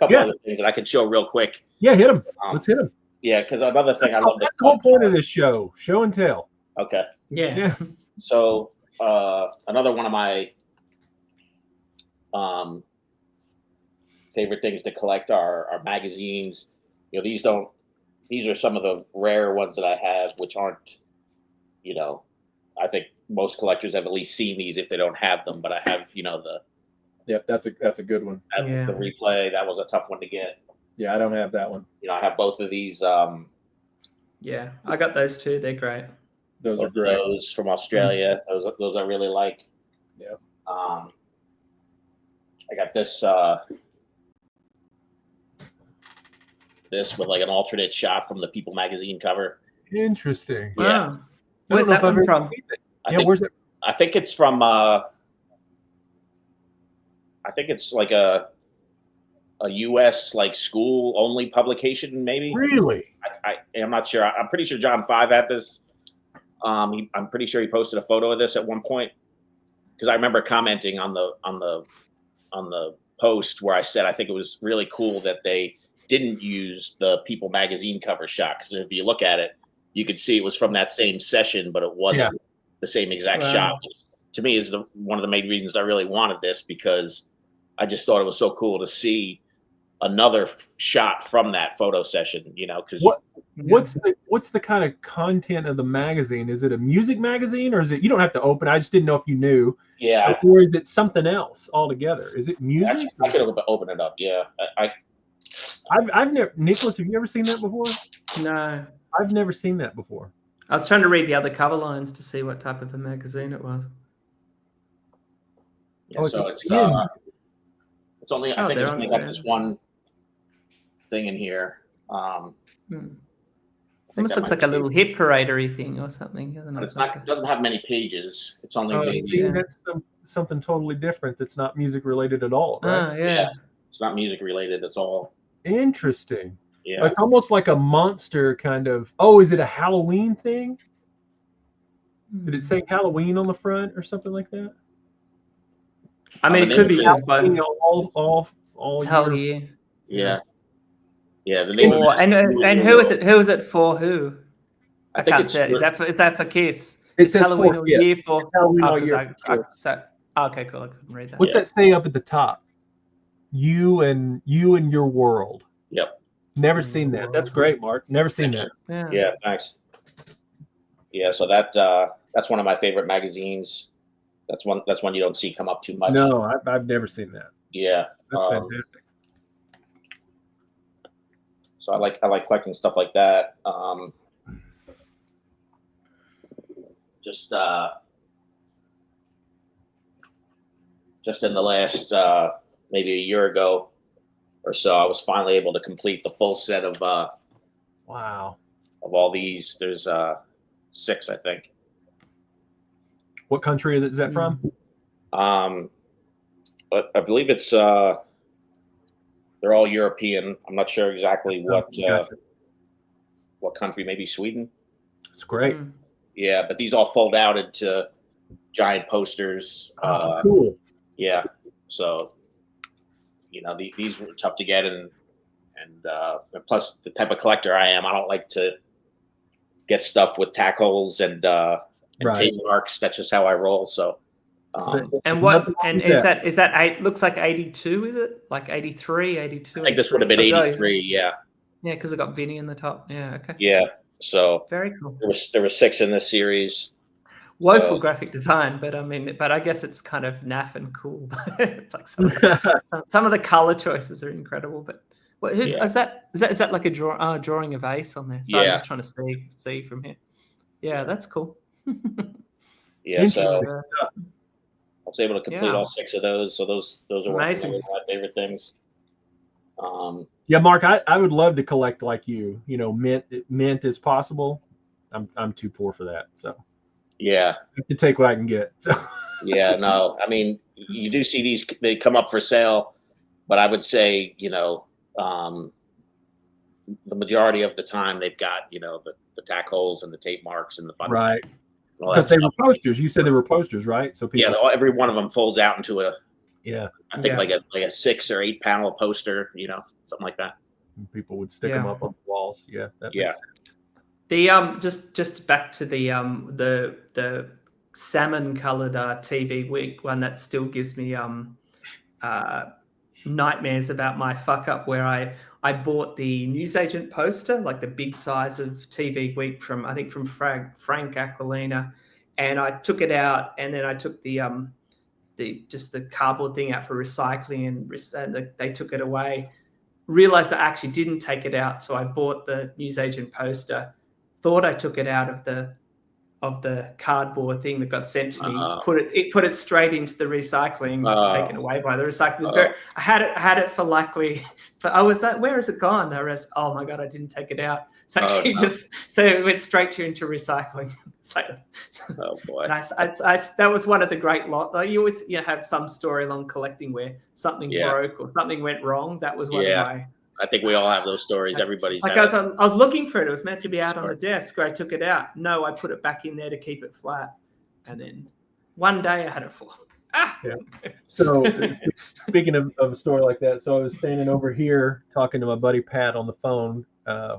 Yeah. other things that I can show real quick. Yeah, hit them. Let's hit them. Yeah, because another thing I love. That's the whole point of this show: show and tell. Okay. Yeah. Yeah. So another one of my favorite things to collect are magazines. You know, these are some of the rare ones that I have, which aren't, you know, I think most collectors have at least seen these if they don't have them. But I have, you know, Yep, that's a good one. Yeah. the replay. That was a tough one to get. Yeah, I don't have that one. You know, I have both of these. Yeah, I got those too. They're great. Those are Both of great. those from Australia. Those I really like. Yeah. I got this this with like an alternate shot from the People magazine cover. Interesting. Yeah. Wow. Where's that one from? Where's it? I think it's from I think it's like a US like school only publication, maybe. Really? I'm not sure. I'm pretty sure John 5 had this. I'm pretty sure he posted a photo of this at one point, because I remember commenting on the post where I said I think it was really cool that they didn't use the People magazine cover shot, because if you look at it, you could see it was from that same session, but it wasn't the same exact shot. Which to me is one of the main reasons I really wanted this, because I just thought it was so cool to see another shot from that photo session. You know, because what's the kind of content of the magazine? Is it a music magazine, or is it? You don't have to open. I just didn't know if you knew. Yeah. Or is it something else altogether? Is it music? I could open it up. Yeah. I've never. Nicholas, have you ever seen that before? No. I've never seen that before. I was trying to read the other cover lines to see what type of a magazine it was. Yeah, so it's only, I think it's only got there. this one thing in here. Almost looks like a little hit paradery thing or something, doesn't it? But it's not. It doesn't have many pages. It's only maybe. See, that's something totally different. That's not music related at all, right? Yeah. It's not music related. It's all. Interesting. Yeah. It's almost like a monster kind of. Oh, is it a Halloween thing? Did it say Halloween on the front or something like that? I mean, it could be used by all tell year. you. Yeah. Yeah. The name For, of it is and who is it? Who is it for? Who? I think can't it's say it. Is that for Kiss? It It's says Halloween for all Kiss. year for Halloween all 'cause year for Kiss. okay, cool. I couldn't read that. What's that say up at the top? You and your world. Yep. Never seen that. That's great, Mark. Never seen that. Yeah. Thanks. Yeah. So that's one of my favorite magazines. That's one you don't see come up too much. No, I've never seen that. Yeah. That's fantastic. So I like collecting stuff like that. Just in the last maybe a year ago or so, I was finally able to complete the full set of Wow. of all these. There's 6, I think. What country is that from? But I believe it's they're all European. I'm not sure exactly what country. Maybe Sweden. It's great. Yeah, but these all fold out into giant posters. Cool. Yeah, so these were tough to get, and plus the type of collector I am, I don't like to get stuff with tack holes and tape marks. That's just how I roll. So. And what? And is that 8? Looks like 82. Is it like 83, 82? I think this would have been 83. Yeah. Yeah, because it got Vinny in the top. Yeah. Okay. Yeah. So very cool. There was 6 in this series. Woeful graphic design, but I guess it's kind of naff and cool. It's like some of the color choices are incredible. But is that like a drawing of Ace on there? So I'm just trying to see from here. Yeah, that's cool. Yeah. So. I was able to complete all 6 of those, so those are one of my favorite things. Yeah, Mark, I would love to collect like you. Mint as possible. I'm too poor for that, so yeah, I have to take what I can get. So. Yeah, no, I mean, you do see these; they come up for sale, but I would say, the majority of the time they've got the tack holes and the tape marks and the fun right. Because they were posters. You said they were posters, right? So people. Yeah, every one of them folds out into a. Yeah. I think like a 6 or 8 panel poster, something like that. And people would stick them up on the walls. Yeah. The just back to the salmon colored TV wig one that still gives me nightmares about my fuck up where I bought the newsagent poster, like the big size of TV week from Frank Aquilina, and I took it out, and then I took the cardboard thing out for recycling, and they took it away. Realized I actually didn't take it out, so I bought the newsagent poster. Thought I took it out of the cardboard thing that got sent to me. Put it straight into the recycling, taken away by the recycling. I had it for likely. I was like, where has it gone? Oh my god, I didn't take it out. So so it went straight into recycling. So, oh boy, that was one of the great lot. You always have some story along collecting where something broke or something went wrong. That was one of my. I think we all have those stories. Everybody's like I was looking for it. It was meant to be out on the desk. Where I took it out. No, I put it back in there to keep it flat. And then one day I had it full. Yeah. So speaking of a story like that, so I was standing over here talking to my buddy Pat on the phone.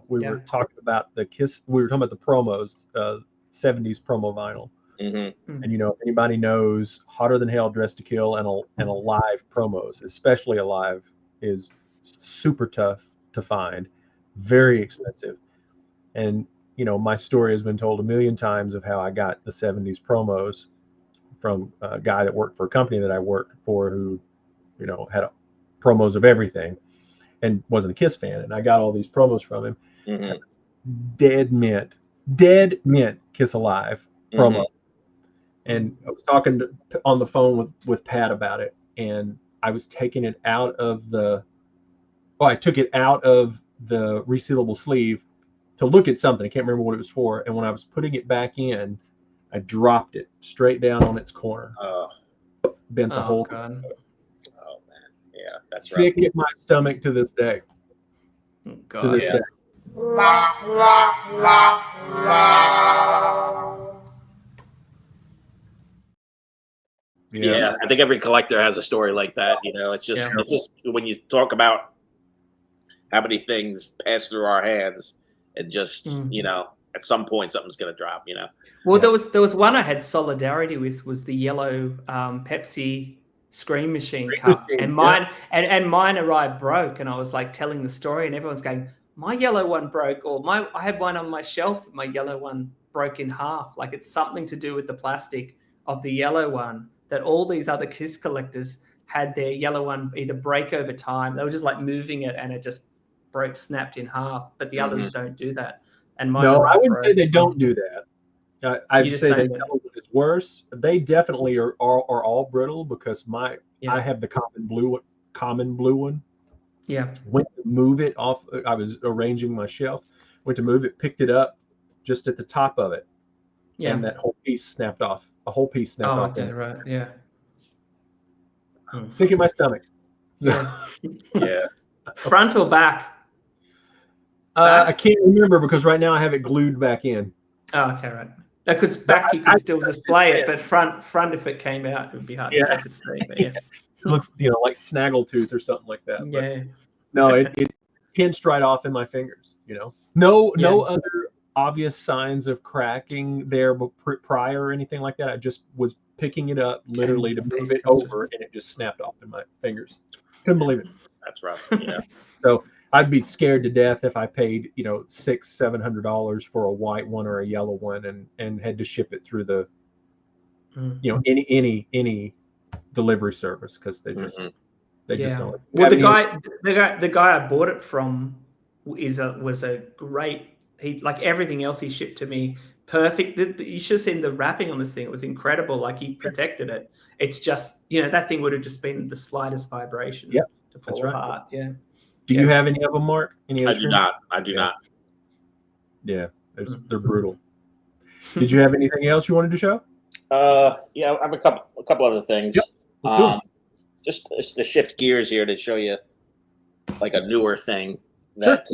We were talking about the Kiss. We were talking about the promos, 70s promo vinyl. Mm-hmm. And if anybody knows, Hotter Than Hell, Dressed to Kill, and Alive promos, especially Alive, is super tough to find, very expensive. And my story has been told a million times of how I got the 70s promos from a guy that worked for a company that I worked for who had promos of everything and wasn't a Kiss fan, and I got all these promos from him. Mm-hmm. Dead mint Kiss Alive promo. Mm-hmm. And I was talking on the phone with Pat about it, and I was taking it out of I took it out of the resealable sleeve to look at something. I can't remember what it was for. And when I was putting it back in, I dropped it straight down on its corner. Bent the whole God. Oh man. Yeah, that's sick at my stomach to this day. God. To this day. Yeah, I think every collector has a story like that. It's just when you talk about how many things pass through our hands, and just at some point something's going to drop. Well, there was one I had solidarity with, was the yellow Pepsi Screen Machine cup, and mine and mine arrived broke, and I was like telling the story, and everyone's going, my yellow one broke, or I had one on my shelf, my yellow one broke in half. Like, it's something to do with the plastic of the yellow one, that all these other Kiss collectors had their yellow one either break over time. They were just like moving it, and it just snapped in half. But the others don't do that. And mine no, I wouldn't broke. say they don't do that. I'd say they know it's worse. They definitely are all brittle, because I have the common blue one. Yeah. Went to move it off. I was arranging my shelf. Went to move it, picked it up just at the top of it. Yeah. And that whole piece snapped off. A whole piece snapped off. Okay, right. Yeah. Sick in my stomach. Yeah. Yeah. Front or back? I can't remember, because right now I have it glued back in. Oh, okay, right. Because back you can still display it, but front if it came out, it would be hard to see. But yeah. It looks, like snaggletooth or something like that. Yeah. But no, it pinched right off in my fingers. No other obvious signs of cracking there prior or anything like that. I just was picking it up literally to move it over, and it just snapped off in my fingers. Couldn't believe it. That's rough. Yeah. So I'd be scared to death if I paid, $600-700 for a white one or a yellow one, and had to ship it through the, any delivery service, because they just just don't. Well, the guy I bought it from was a great. He, like everything else he shipped to me, perfect. You should have seen the wrapping on this thing. It was incredible. Like, he protected it. It's just, that thing would have just been the slightest vibration to fall apart. Yeah. Do you have any of them, Mark? I do not. Yeah, they're brutal. Did you have anything else you wanted to show? Yeah, I have a couple other things. Yep. Let's do it. Just to shift gears here to show you like a newer thing that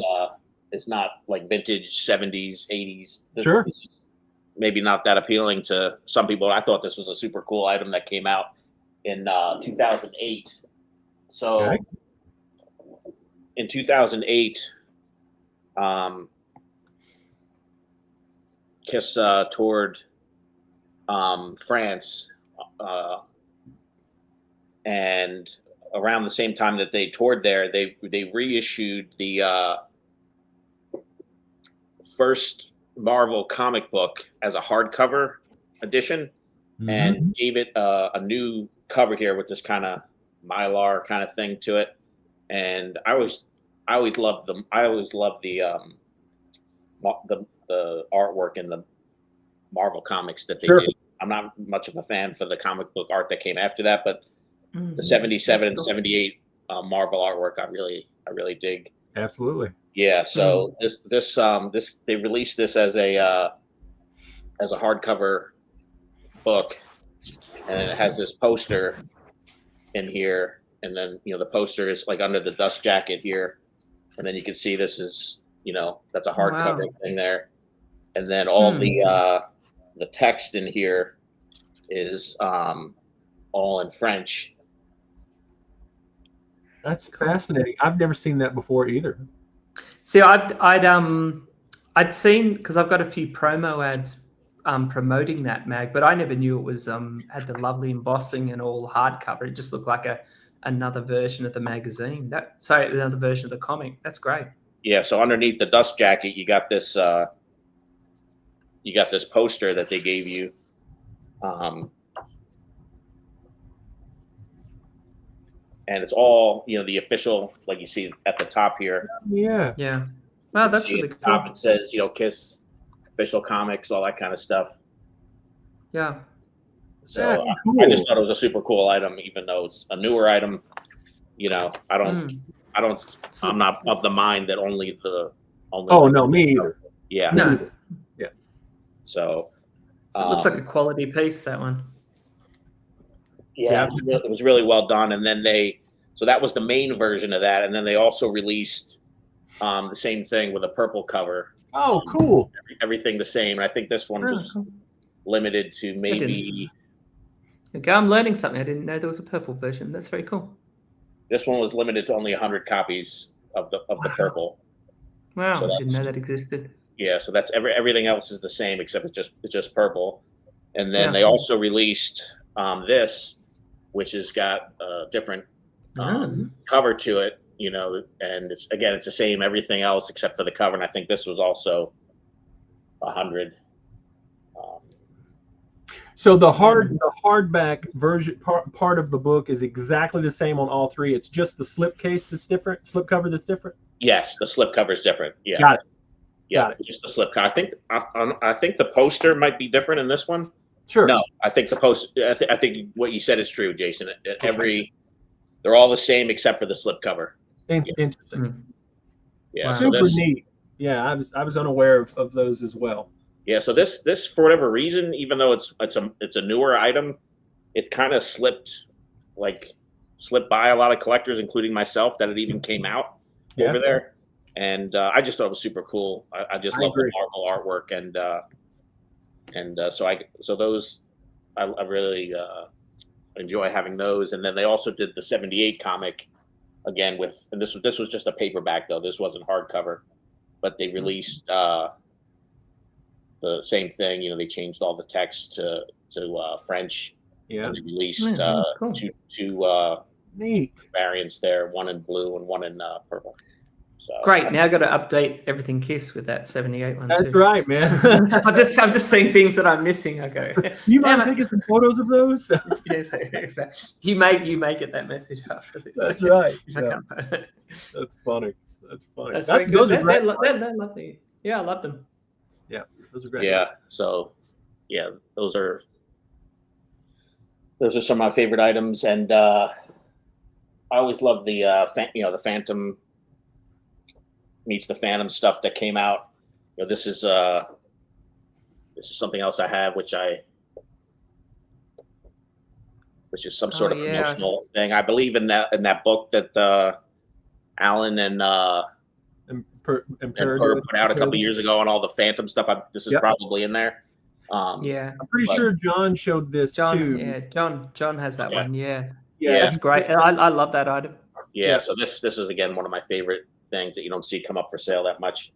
is not like vintage 70s, 80s. This is maybe not that appealing to some people. I thought this was a super cool item that came out in 2008. So in 2008, Kiss toured France, and around the same time that they toured there, they reissued the first Marvel comic book as a hardcover edition, and gave it a new cover here with this kind of mylar kind of thing to it. And I always loved them. I always loved the artwork in the Marvel comics that they did. I'm not much of a fan for the comic book art that came after that, but the 77 and 78 Marvel artwork I really dig. Absolutely. Yeah. So this they released this as a hardcover book, and it has this poster in here, and then the poster is like under the dust jacket here, and then you can see this is that's a hardcover thing there, and then all the text in here is all in French. That's fascinating. I've never seen that before either. See, I'd seen, because I've got a few promo ads promoting that mag, but I never knew it was had the lovely embossing and all hardcover. It just looked like another version of the magazine. Another version of the comic. That's great. Yeah. So underneath the dust jacket, you got this poster that they gave you. And it's all, the official, like you see at the top here. Yeah. Yeah. Wow, that's really cool. Top it says, Kiss official comics, all that kind of stuff. Yeah. So I just thought it was a super cool item, even though it's a newer item. I'm not of the mind that only. Oh no, me either. Yeah. No. Yeah. So it looks like a quality piece, that one. Yeah, it was really well done. And then so that was the main version of that. And then they also released the same thing with a purple cover. Oh, cool. Everything the same. And I think this one was limited to maybe Okay, I'm learning something. I didn't know there was a purple version. That's very cool. This one was limited to only 100 copies of the purple. Wow, So I didn't know that's that existed. yeah. So that's everything else is the same except it's just purple. And then Yeah. they also released this, which has got a different cover to it. You know, and it's the same everything else except for the cover. And I think this was also 100. So the hardback version part of the book is exactly the same on all three. It's just the slipcase that's different, slipcover that's different. Yes, the slipcover is different. Yeah, Got it. Yeah, Got it. just the slipcover. I think the poster might be different in this one. Sure. No, I think the post. I think what you said is true, Jason. They're all the same except for the slipcover. Interesting. Yeah, Wow. so Super neat. Yeah, I was unaware of those as well. Yeah, so this for whatever reason, even though it's a newer item, it kind of slipped by a lot of collectors, including myself, that it even came out over there. And I just thought it was super cool. I just love the Marvel artwork, and so those I really enjoy having those. And then they also did the '78 comic again and this was just a paperback though. This wasn't hardcover, but they released. The same thing, you know, they changed all the text to French. Yeah. And they released cool. two neat variants there, one in blue and one in purple. So great. Now I've got to update everything Kiss with that '78 one. That's right, man. I'm just seeing things that I'm missing. I go. You mind taking some photos of those? Yes, exactly. You may get that message after this. That's right. Yeah. That's funny. That's funny. That's very good. They're lovely. Yeah, I love them. Yeah, those are great. Yeah, so yeah, those are some of my favorite items, and I always love the the Phantom meets the Phantom stuff that came out. You know, this is something else I have, which is some sort of promotional thing. I believe in that book that Alan and Per put out a couple years ago on all the Phantom stuff. This is probably in there. Yeah, I'm pretty sure John showed this too. Yeah, John has that one. Yeah, Yeah, that's great. I love that item. Yeah, so this is again one of my favorite things that you don't see come up for sale that much.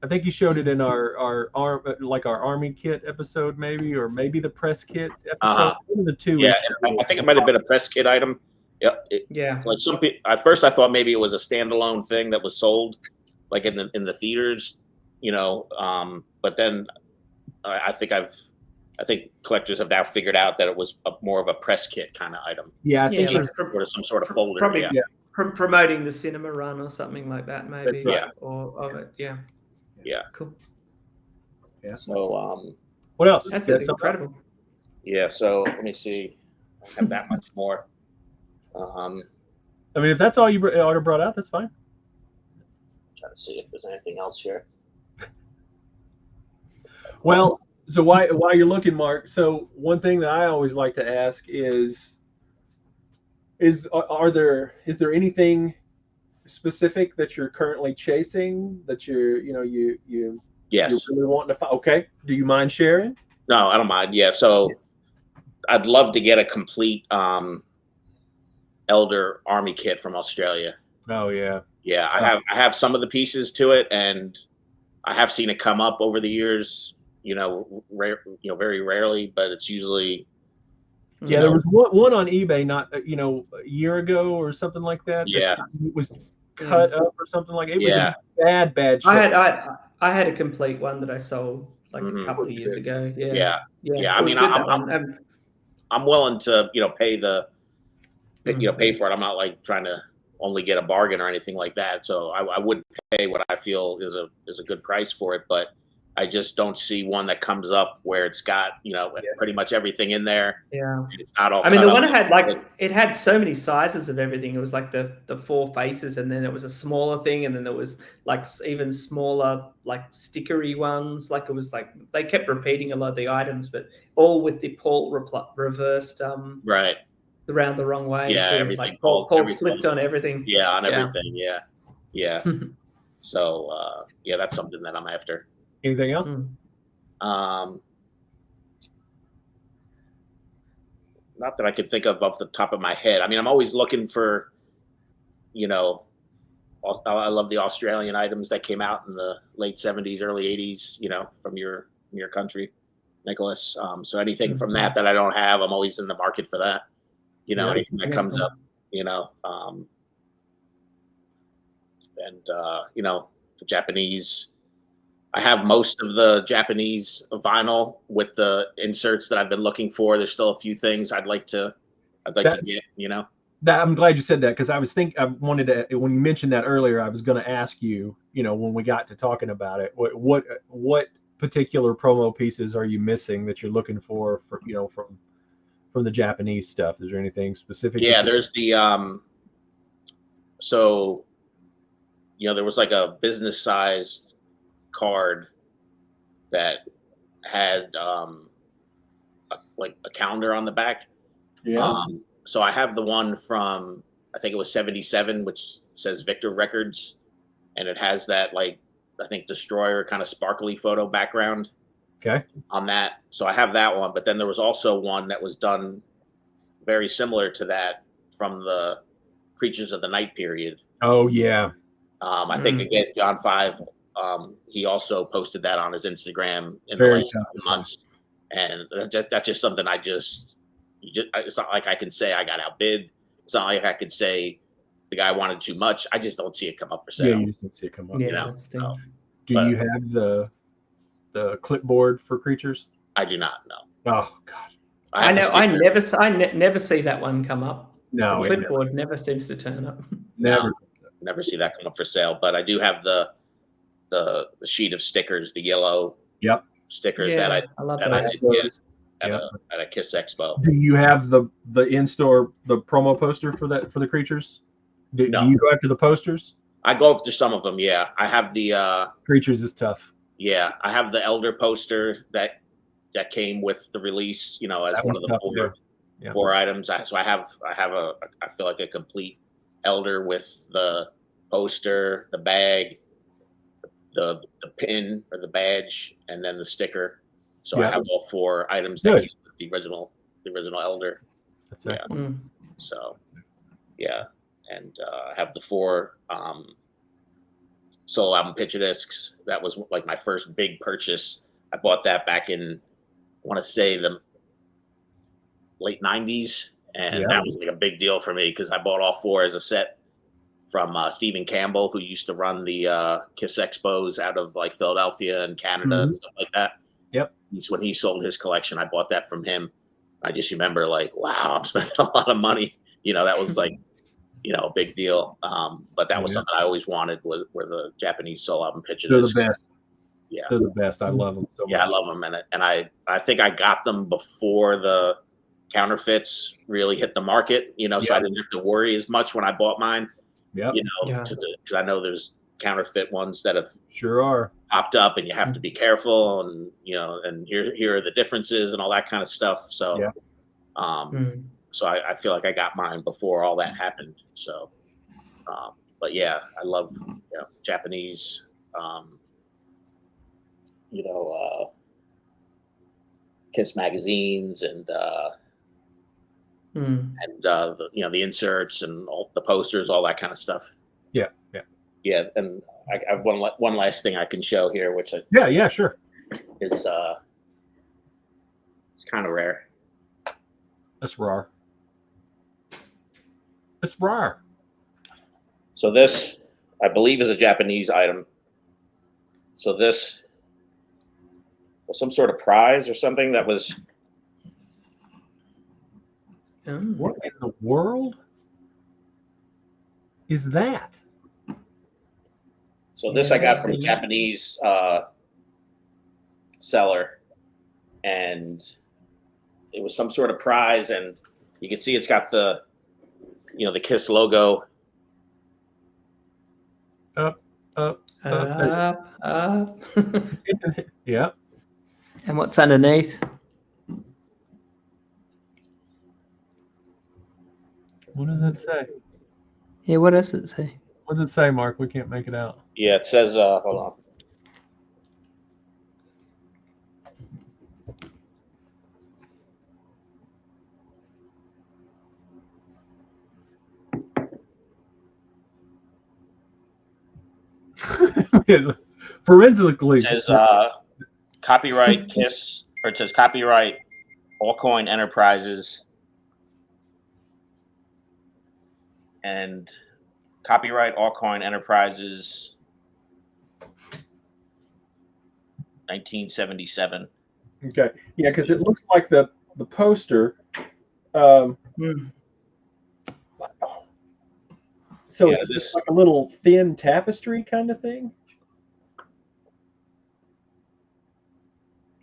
I think he showed it in our army kit episode, maybe, or maybe the press kit episode. One of the two. Yeah, I think it might have been a press kit item. Yeah. Like some people, at first I thought maybe it was a standalone thing that was sold, like in the theaters, you know. But then I think collectors have now figured out that it was more of a press kit kind of item. Yeah, I think or some sort of folder. Probably promoting the cinema run or something like that, maybe. Right. Or of it. Yeah. Yeah. Cool. Yeah. So what else? That's incredible. Yeah. So let me see. I have that much more. I mean, if that's all you brought out, that's fine. Trying to see if there's anything else here. Well, so while you're looking, Mark, so one thing that I always like to ask is there anything specific that you're currently chasing that you Yes. really wanting to find? Okay, do you mind sharing? No, I don't mind. Yeah, so I'd love to get a complete Elder Army kit from Australia. Oh yeah. Yeah, I have some of the pieces to it, and I have seen it come up over the years. You know, very rarely, but it's usually. Yeah, there was one on eBay not a year ago or something like that. Yeah, it was cut up or something like it. It was in bad shape. I had a complete one that I sold like a couple of years ago. Yeah. I mean, I'm willing to pay pay for it. I'm not like trying to only get a bargain or anything like that. So I would pay what I feel is a good price for it, but I just don't see one that comes up where it's got pretty much everything in there. Yeah, it's not all. I mean, the one I had it had so many sizes of everything. It was like the 4 faces, and then it was a smaller thing, and then there was like even smaller like stickery ones. Like it was like they kept repeating a lot of the items, but all with the Paul reversed. Right. Around the wrong way. Yeah, too. everything. Like Paul flipped on everything. Yeah, on everything. Yeah. So that's something that I'm after. Anything else? not that I could think of off the top of my head. I mean, I'm always looking for, you know, I love the Australian items that came out in the late 70s, early 80s, you know, from your country, Nicholas. So anything from that I don't have, I'm always in the market for that. You know, anything that comes up, you know, you know, the Japanese. I have most of the Japanese vinyl with the inserts that I've been looking for. There's still a few things I'd like to get, you know. I'm glad you said that, because I wanted to, when you mentioned that earlier, I was going to ask you, you know, when we got to talking about it, what particular promo pieces are you missing that you're looking for, you know, from the Japanese stuff? Is there anything specific? Yeah, there's the so, you know, there was like a business sized card that had like a calendar on the back. Yeah. So I have the one from, I think it was 77, which says Victor Records, and it has that, like, I think Destroyer kind of sparkly photo background. Okay. On that. So I have that one, but then there was also one that was done very similar to that from the Creatures of the Night period. Oh yeah. I think again, John 5, he also posted that on his Instagram in Very the last few months, and that's just something it's not like I can say I got outbid. It's not like I could say the guy wanted too much. I just don't see it come up for sale. Yeah, you just don't see it come up. Yeah, you know? that's the thing. Do you have the clipboard for Creatures? I do not know. Oh God. I know. I never see that one come up. No, the clipboard never seems to turn up. Never see that come up for sale. But I do have the sheet of stickers, the yellow stickers that I love that those. I did get at a Kiss Expo. Do you have the in-store, the promo poster for the Creatures? Do you go after the posters? I go after some of them. Yeah, I have the Creatures is tough. Yeah, I have the Elder poster that came with the release. You know, as one of the four items. So I feel like a complete Elder with the poster, the bag, the pin or the badge, and then the sticker. So I have all 4 items that came with the original Elder. That's excellent. So yeah, and I have the 4 solo album picture discs. That was like my first big purchase. I bought that back in, I want to say, the late 90s, and that was like a big deal for me because I bought all 4 as a set from Stephen Campbell, who used to run the Kiss Expos out of like Philadelphia and Canada and stuff like that. Yep. When he sold his collection, I bought that from him. I just remember like, wow, I'm spending a lot of money. You know, that was like, you know, a big deal. But that was something I always wanted, were the Japanese solo album picture discs. They're the best. Yeah, they're the best. I love them so much. Yeah, I love them, and I think I got them before the counterfeits really hit the market. You know, so I didn't have to worry as much when I bought mine. Yeah, you know, because I know there's counterfeit ones that have popped up, and you have to be careful, and you know, and here are the differences and all that kind of stuff. So, so I feel like I got mine before all that happened. So, but yeah, I love Japanese. You know, Kiss magazines and the inserts and all the posters, all that kind of stuff. Yeah. And I have one last thing I can show here, which sure, is it's kind of rare. That's rare. It's rare. So this, I believe, is a Japanese item. So this was some sort of prize or something that was. What in the world is that? So this I got from a Japanese seller, and it was some sort of prize, and you can see it's got the Kiss logo. Up. Yeah. And what's underneath? What does it say? Yeah, what does it say? What does it say, Mark? We can't make it out. Yeah, it says, hold on. Forensically. It says copyright Kiss, or it says copyright Allcoin Enterprises and copyright Allcoin Enterprises 1977. Okay. Yeah, because it looks like the poster. So Yeah, it's this- just like a little thin tapestry kind of thing.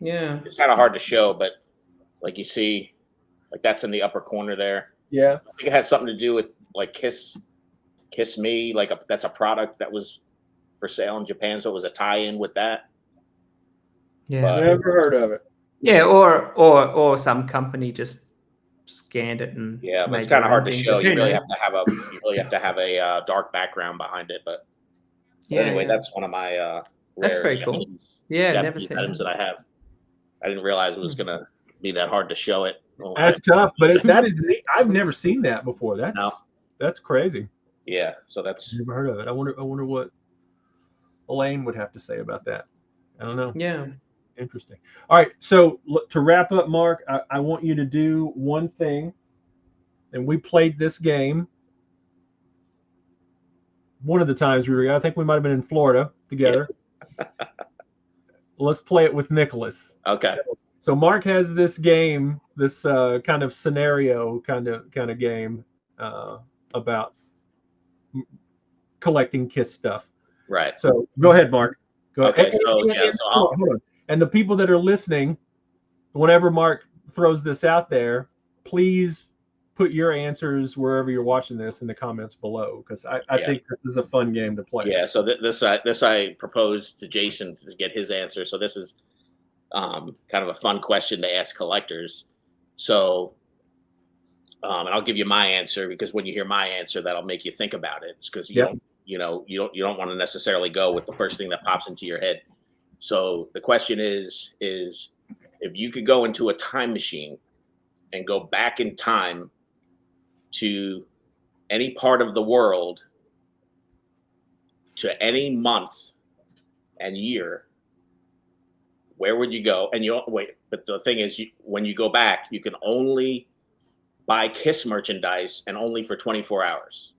Yeah. It's kind of hard to show, but like you see, like that's in the upper corner there. Yeah. I think it has something to do with like Kiss Me, like that's a product that was for sale in Japan, so it was a tie-in with that. Yeah. But- Never heard of it. Yeah, or some company just scanned it and Yeah, but made it's kind their of hard own to thing, show. but You who really knows? have to have a dark background behind it. But Yeah, anyway, yeah. that's one of my That's rare very cool. Japanese- Yeah, never Japanese seen items that. that I have. I didn't realize it was gonna be that hard to show it. Oh, That's tough, but that is neat. I've never seen that before. That's crazy. yeah, so that's Never heard of it. I wonder what Elaine would have to say about that. I don't know. Yeah. Interesting. All right. So to wrap up, Mark, I want you to do one thing. And we played this game one of the times I think we might have been in Florida together. Let's play it with Nicholas. okay. So Mark has this game, this kind of scenario kind of game about collecting Kiss stuff. Right. So go ahead, Mark. Go Okay, ahead. so, yeah, so I'll- hold on. And the people that are listening, whenever Mark throws this out there, please put your answers wherever you're watching this in the comments below, because I Yeah. think this is a fun game to play. Yeah, so this I proposed to Jason to get his answer. So this is kind of a fun question to ask collectors. So, and I'll give you my answer, because when you hear my answer, that'll make you think about it. Because you don't want to necessarily go with the first thing that pops into your head. So the question is if you could go into a time machine and go back in time to any part of the world, to any month and year, where would you go? And but the thing is, when you go back, you can only buy Kiss merchandise, and only for 24 hours.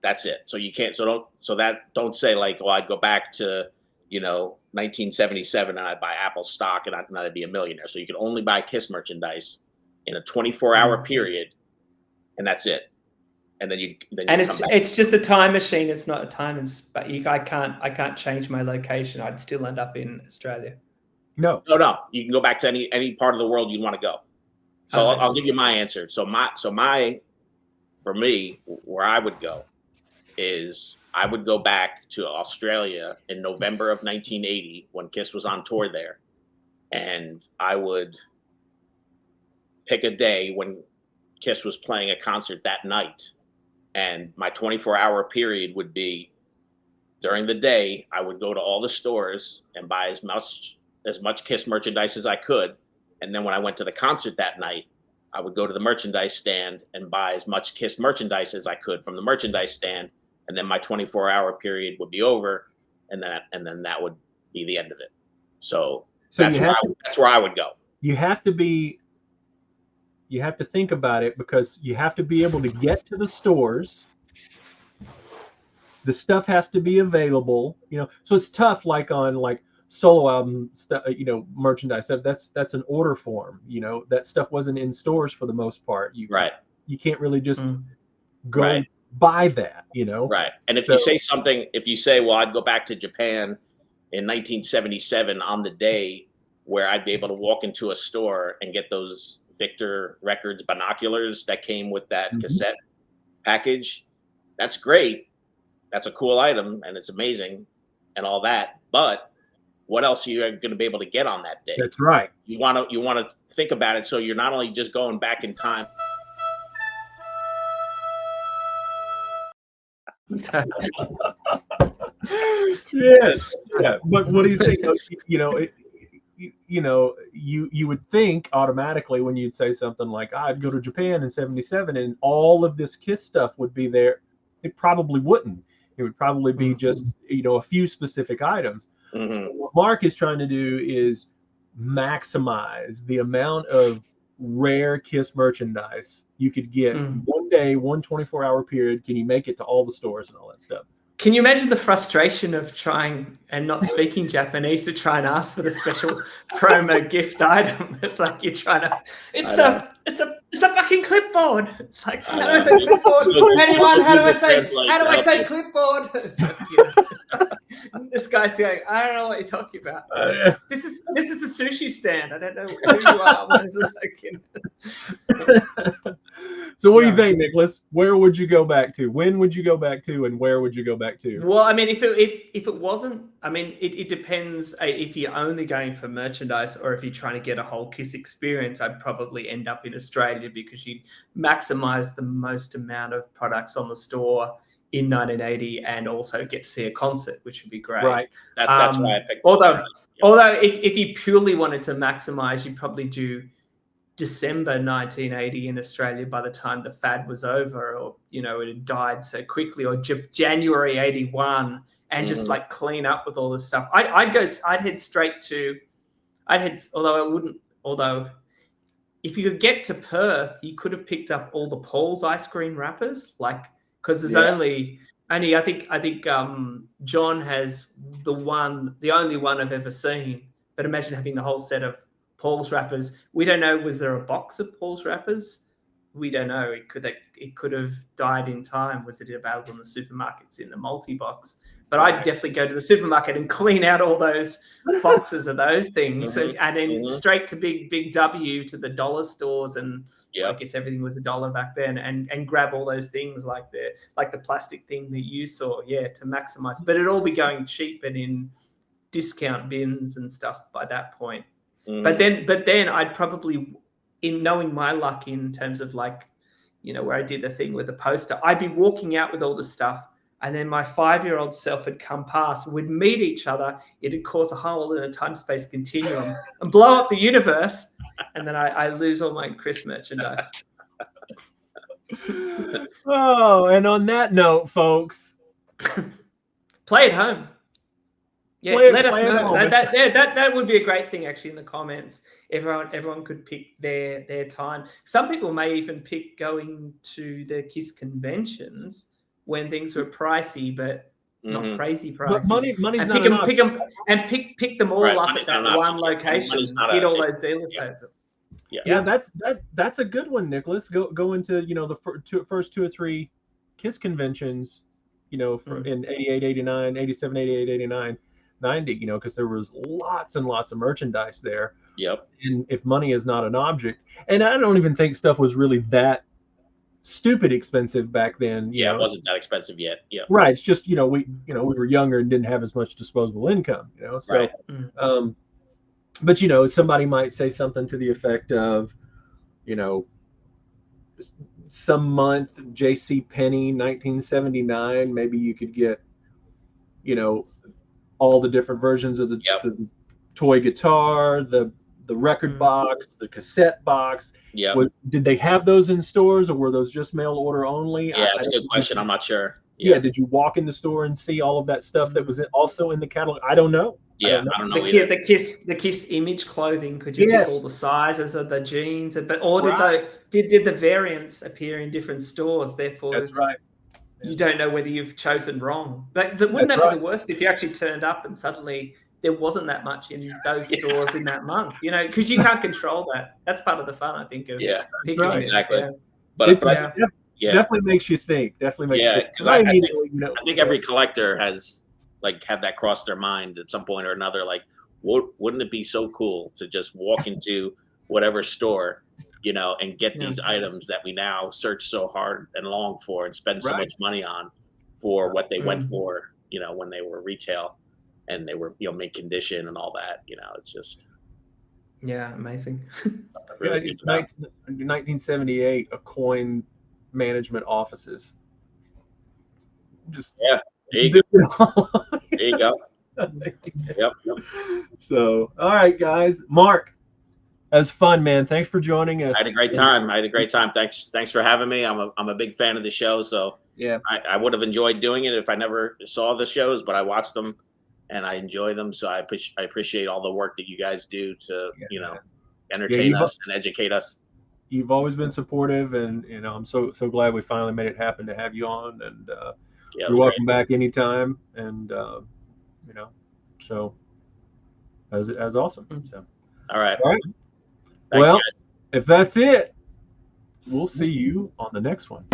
That's it. So you can't. Don't say like, well, I'd go back to 1977 and I'd buy Apple stock and I'd be a millionaire. So you can only buy Kiss merchandise in a 24-hour period, and that's it. And then you And come back. it's just a time machine. It's not a time and space. I can't change my location. I'd still end up in Australia. No. You can go back to any part of the world you want to go. So Okay. I'll give you my answer. For me, where I would go is I would go back to Australia in November of 1980 when Kiss was on tour there, and I would pick a day when Kiss was playing a concert that night, and my 24-hour period would be during the day. I would go to all the stores and buy as much Kiss merchandise as I could. And then when I went to the concert that night, I would go to the merchandise stand and buy as much Kiss merchandise as I could from the merchandise stand. And then my 24-hour period would be over, and then that would be the end of it. So that's where I would go. You have to think about it, because you have to be able to get to the stores. The stuff has to be available, so it's tough, like on solo album stuff, merchandise. That's an order form. That stuff wasn't in stores for the most part. Right. You can't really just go Right. buy that. Right. And if you say, well, I'd go back to Japan in 1977 on the day where I'd be able to walk into a store and get those Victor Records binoculars that came with that cassette package, that's great. That's a cool item and it's amazing and all that. But what else are you going to be able to get on that day? That's right. You want to think about it. So you're not only just going back in time. Yes. Yeah. But what do you think? You would think automatically when you'd say something like, I'd go to Japan in 77 and all of this Kiss stuff would be there. It probably wouldn't. It would probably be just, a few specific items. Mm-hmm. So what Mark is trying to do is maximize the amount of rare KISS merchandise you could get one day, 24-hour period. Can you make it to all the stores and all that stuff? Can you imagine the frustration of trying and not speaking Japanese to try and ask for the special promo gift item? It's like you're trying to. It's a fucking clipboard. It's like, how do I say clipboard? Anyone? How do I say clipboard? So, this guy's going, I don't know what you're talking about. This is a sushi stand. I don't know who you are. One is a second. So what do you think, Nicholas? Where would you go back to? When would you go back to, and where would you go back to? Well, I mean, if it wasn't, I mean, it depends if you're only going for merchandise or if you're trying to get a whole KISS experience. I'd probably end up in Australia because you maximize the most amount of products on the store in 1980 and also get to see a concert, which would be great. Right. That's why I picked. Although if you purely wanted to maximize, you'd probably do December 1980 in Australia by the time the fad was over, or it had died so quickly, or January 81, and just like clean up with all this stuff. I'd head straight to, although if you could get to Perth, you could have picked up all the Paul's ice cream wrappers, because there's only I think John has the only one I've ever seen. But imagine having the whole set of Paul's wrappers. We don't know. Was there a box of Paul's wrappers? We don't know. It could have died in time. Was it available in the supermarkets in the multi-box? But I'd definitely go to the supermarket and clean out all those boxes of those things, and then straight to Big W to the dollar stores, and I guess everything was $1 back then, and grab all those things like the plastic thing that you saw, to maximize. But it'd all be going cheap and in discount bins and stuff by that point. But then I'd probably, in knowing my luck in terms of where I did the thing with the poster, I'd be walking out with all the stuff, and then my 5-year-old self had come past, we'd meet each other, it'd cause a hole in a time-space continuum and blow up the universe, and then I lose all my Chris merchandise. Oh, and on that note, folks, play at home. Yeah, let us know. That would be a great thing, actually, in the comments. Everyone could pick their time. Some people may even pick going to the KISS conventions when things were pricey, but not crazy pricey. But money's and not enough. pick them all up at that one location. Hit all those dealers over. Yeah, that's a good one, Nicholas. Go into the first 2 or 3 KISS conventions, in 88, 89, 87, 88, 89. 90, because there was lots and lots of merchandise there. Yep. And if money is not an object, and I don't even think stuff was really that stupid expensive back then. It wasn't that expensive yet. Yeah. Right. It's just we were younger and didn't have as much disposable income. So, right. But somebody might say something to the effect of, some month J.C. Penney 1979, maybe you could get, all the different versions of the toy guitar, the record box, the cassette box. Yeah. Did they have those in stores, or were those just mail order only? Yeah, that's a good question. I'm not sure. Yeah. Did you walk in the store and see all of that stuff that was also in the catalog? I don't know. Yeah, I don't know. The KISS image clothing. Could you pick all the sizes of the jeans? Did the variants appear in different stores? Therefore, that's right. You don't know whether you've chosen wrong. Wouldn't that be the worst if you actually turned up and suddenly there wasn't that much in those stores in that month? Because you can't control that. That's part of the fun, I think. Of picking exactly. Yeah. But definitely makes you think. Definitely makes you think. Because I think every collector has had that cross their mind at some point or another. Wouldn't it be so cool to just walk into whatever store, and get these items that we now search so hard and long for and spend so much money on for what they went for, when they were retail and they were, mint condition and all that, it's just. Yeah, amazing. Really 1978, a coin management offices. Just there you go. There you go. Yep. So, all right, guys. Mark, That was fun, man. Thanks for joining us. I had a great time. Thanks for having me. I'm a big fan of the show, so Yeah. I would have enjoyed doing it if I never saw the shows, but I watched them and I enjoy them. So I appreciate all the work that you guys do to entertain us and educate us. You've always been supportive, and I'm so glad we finally made it happen to have you on. And you're welcome back anytime. And so that was awesome. So all right. Thanks, well, guys. If that's it, we'll see you on the next one.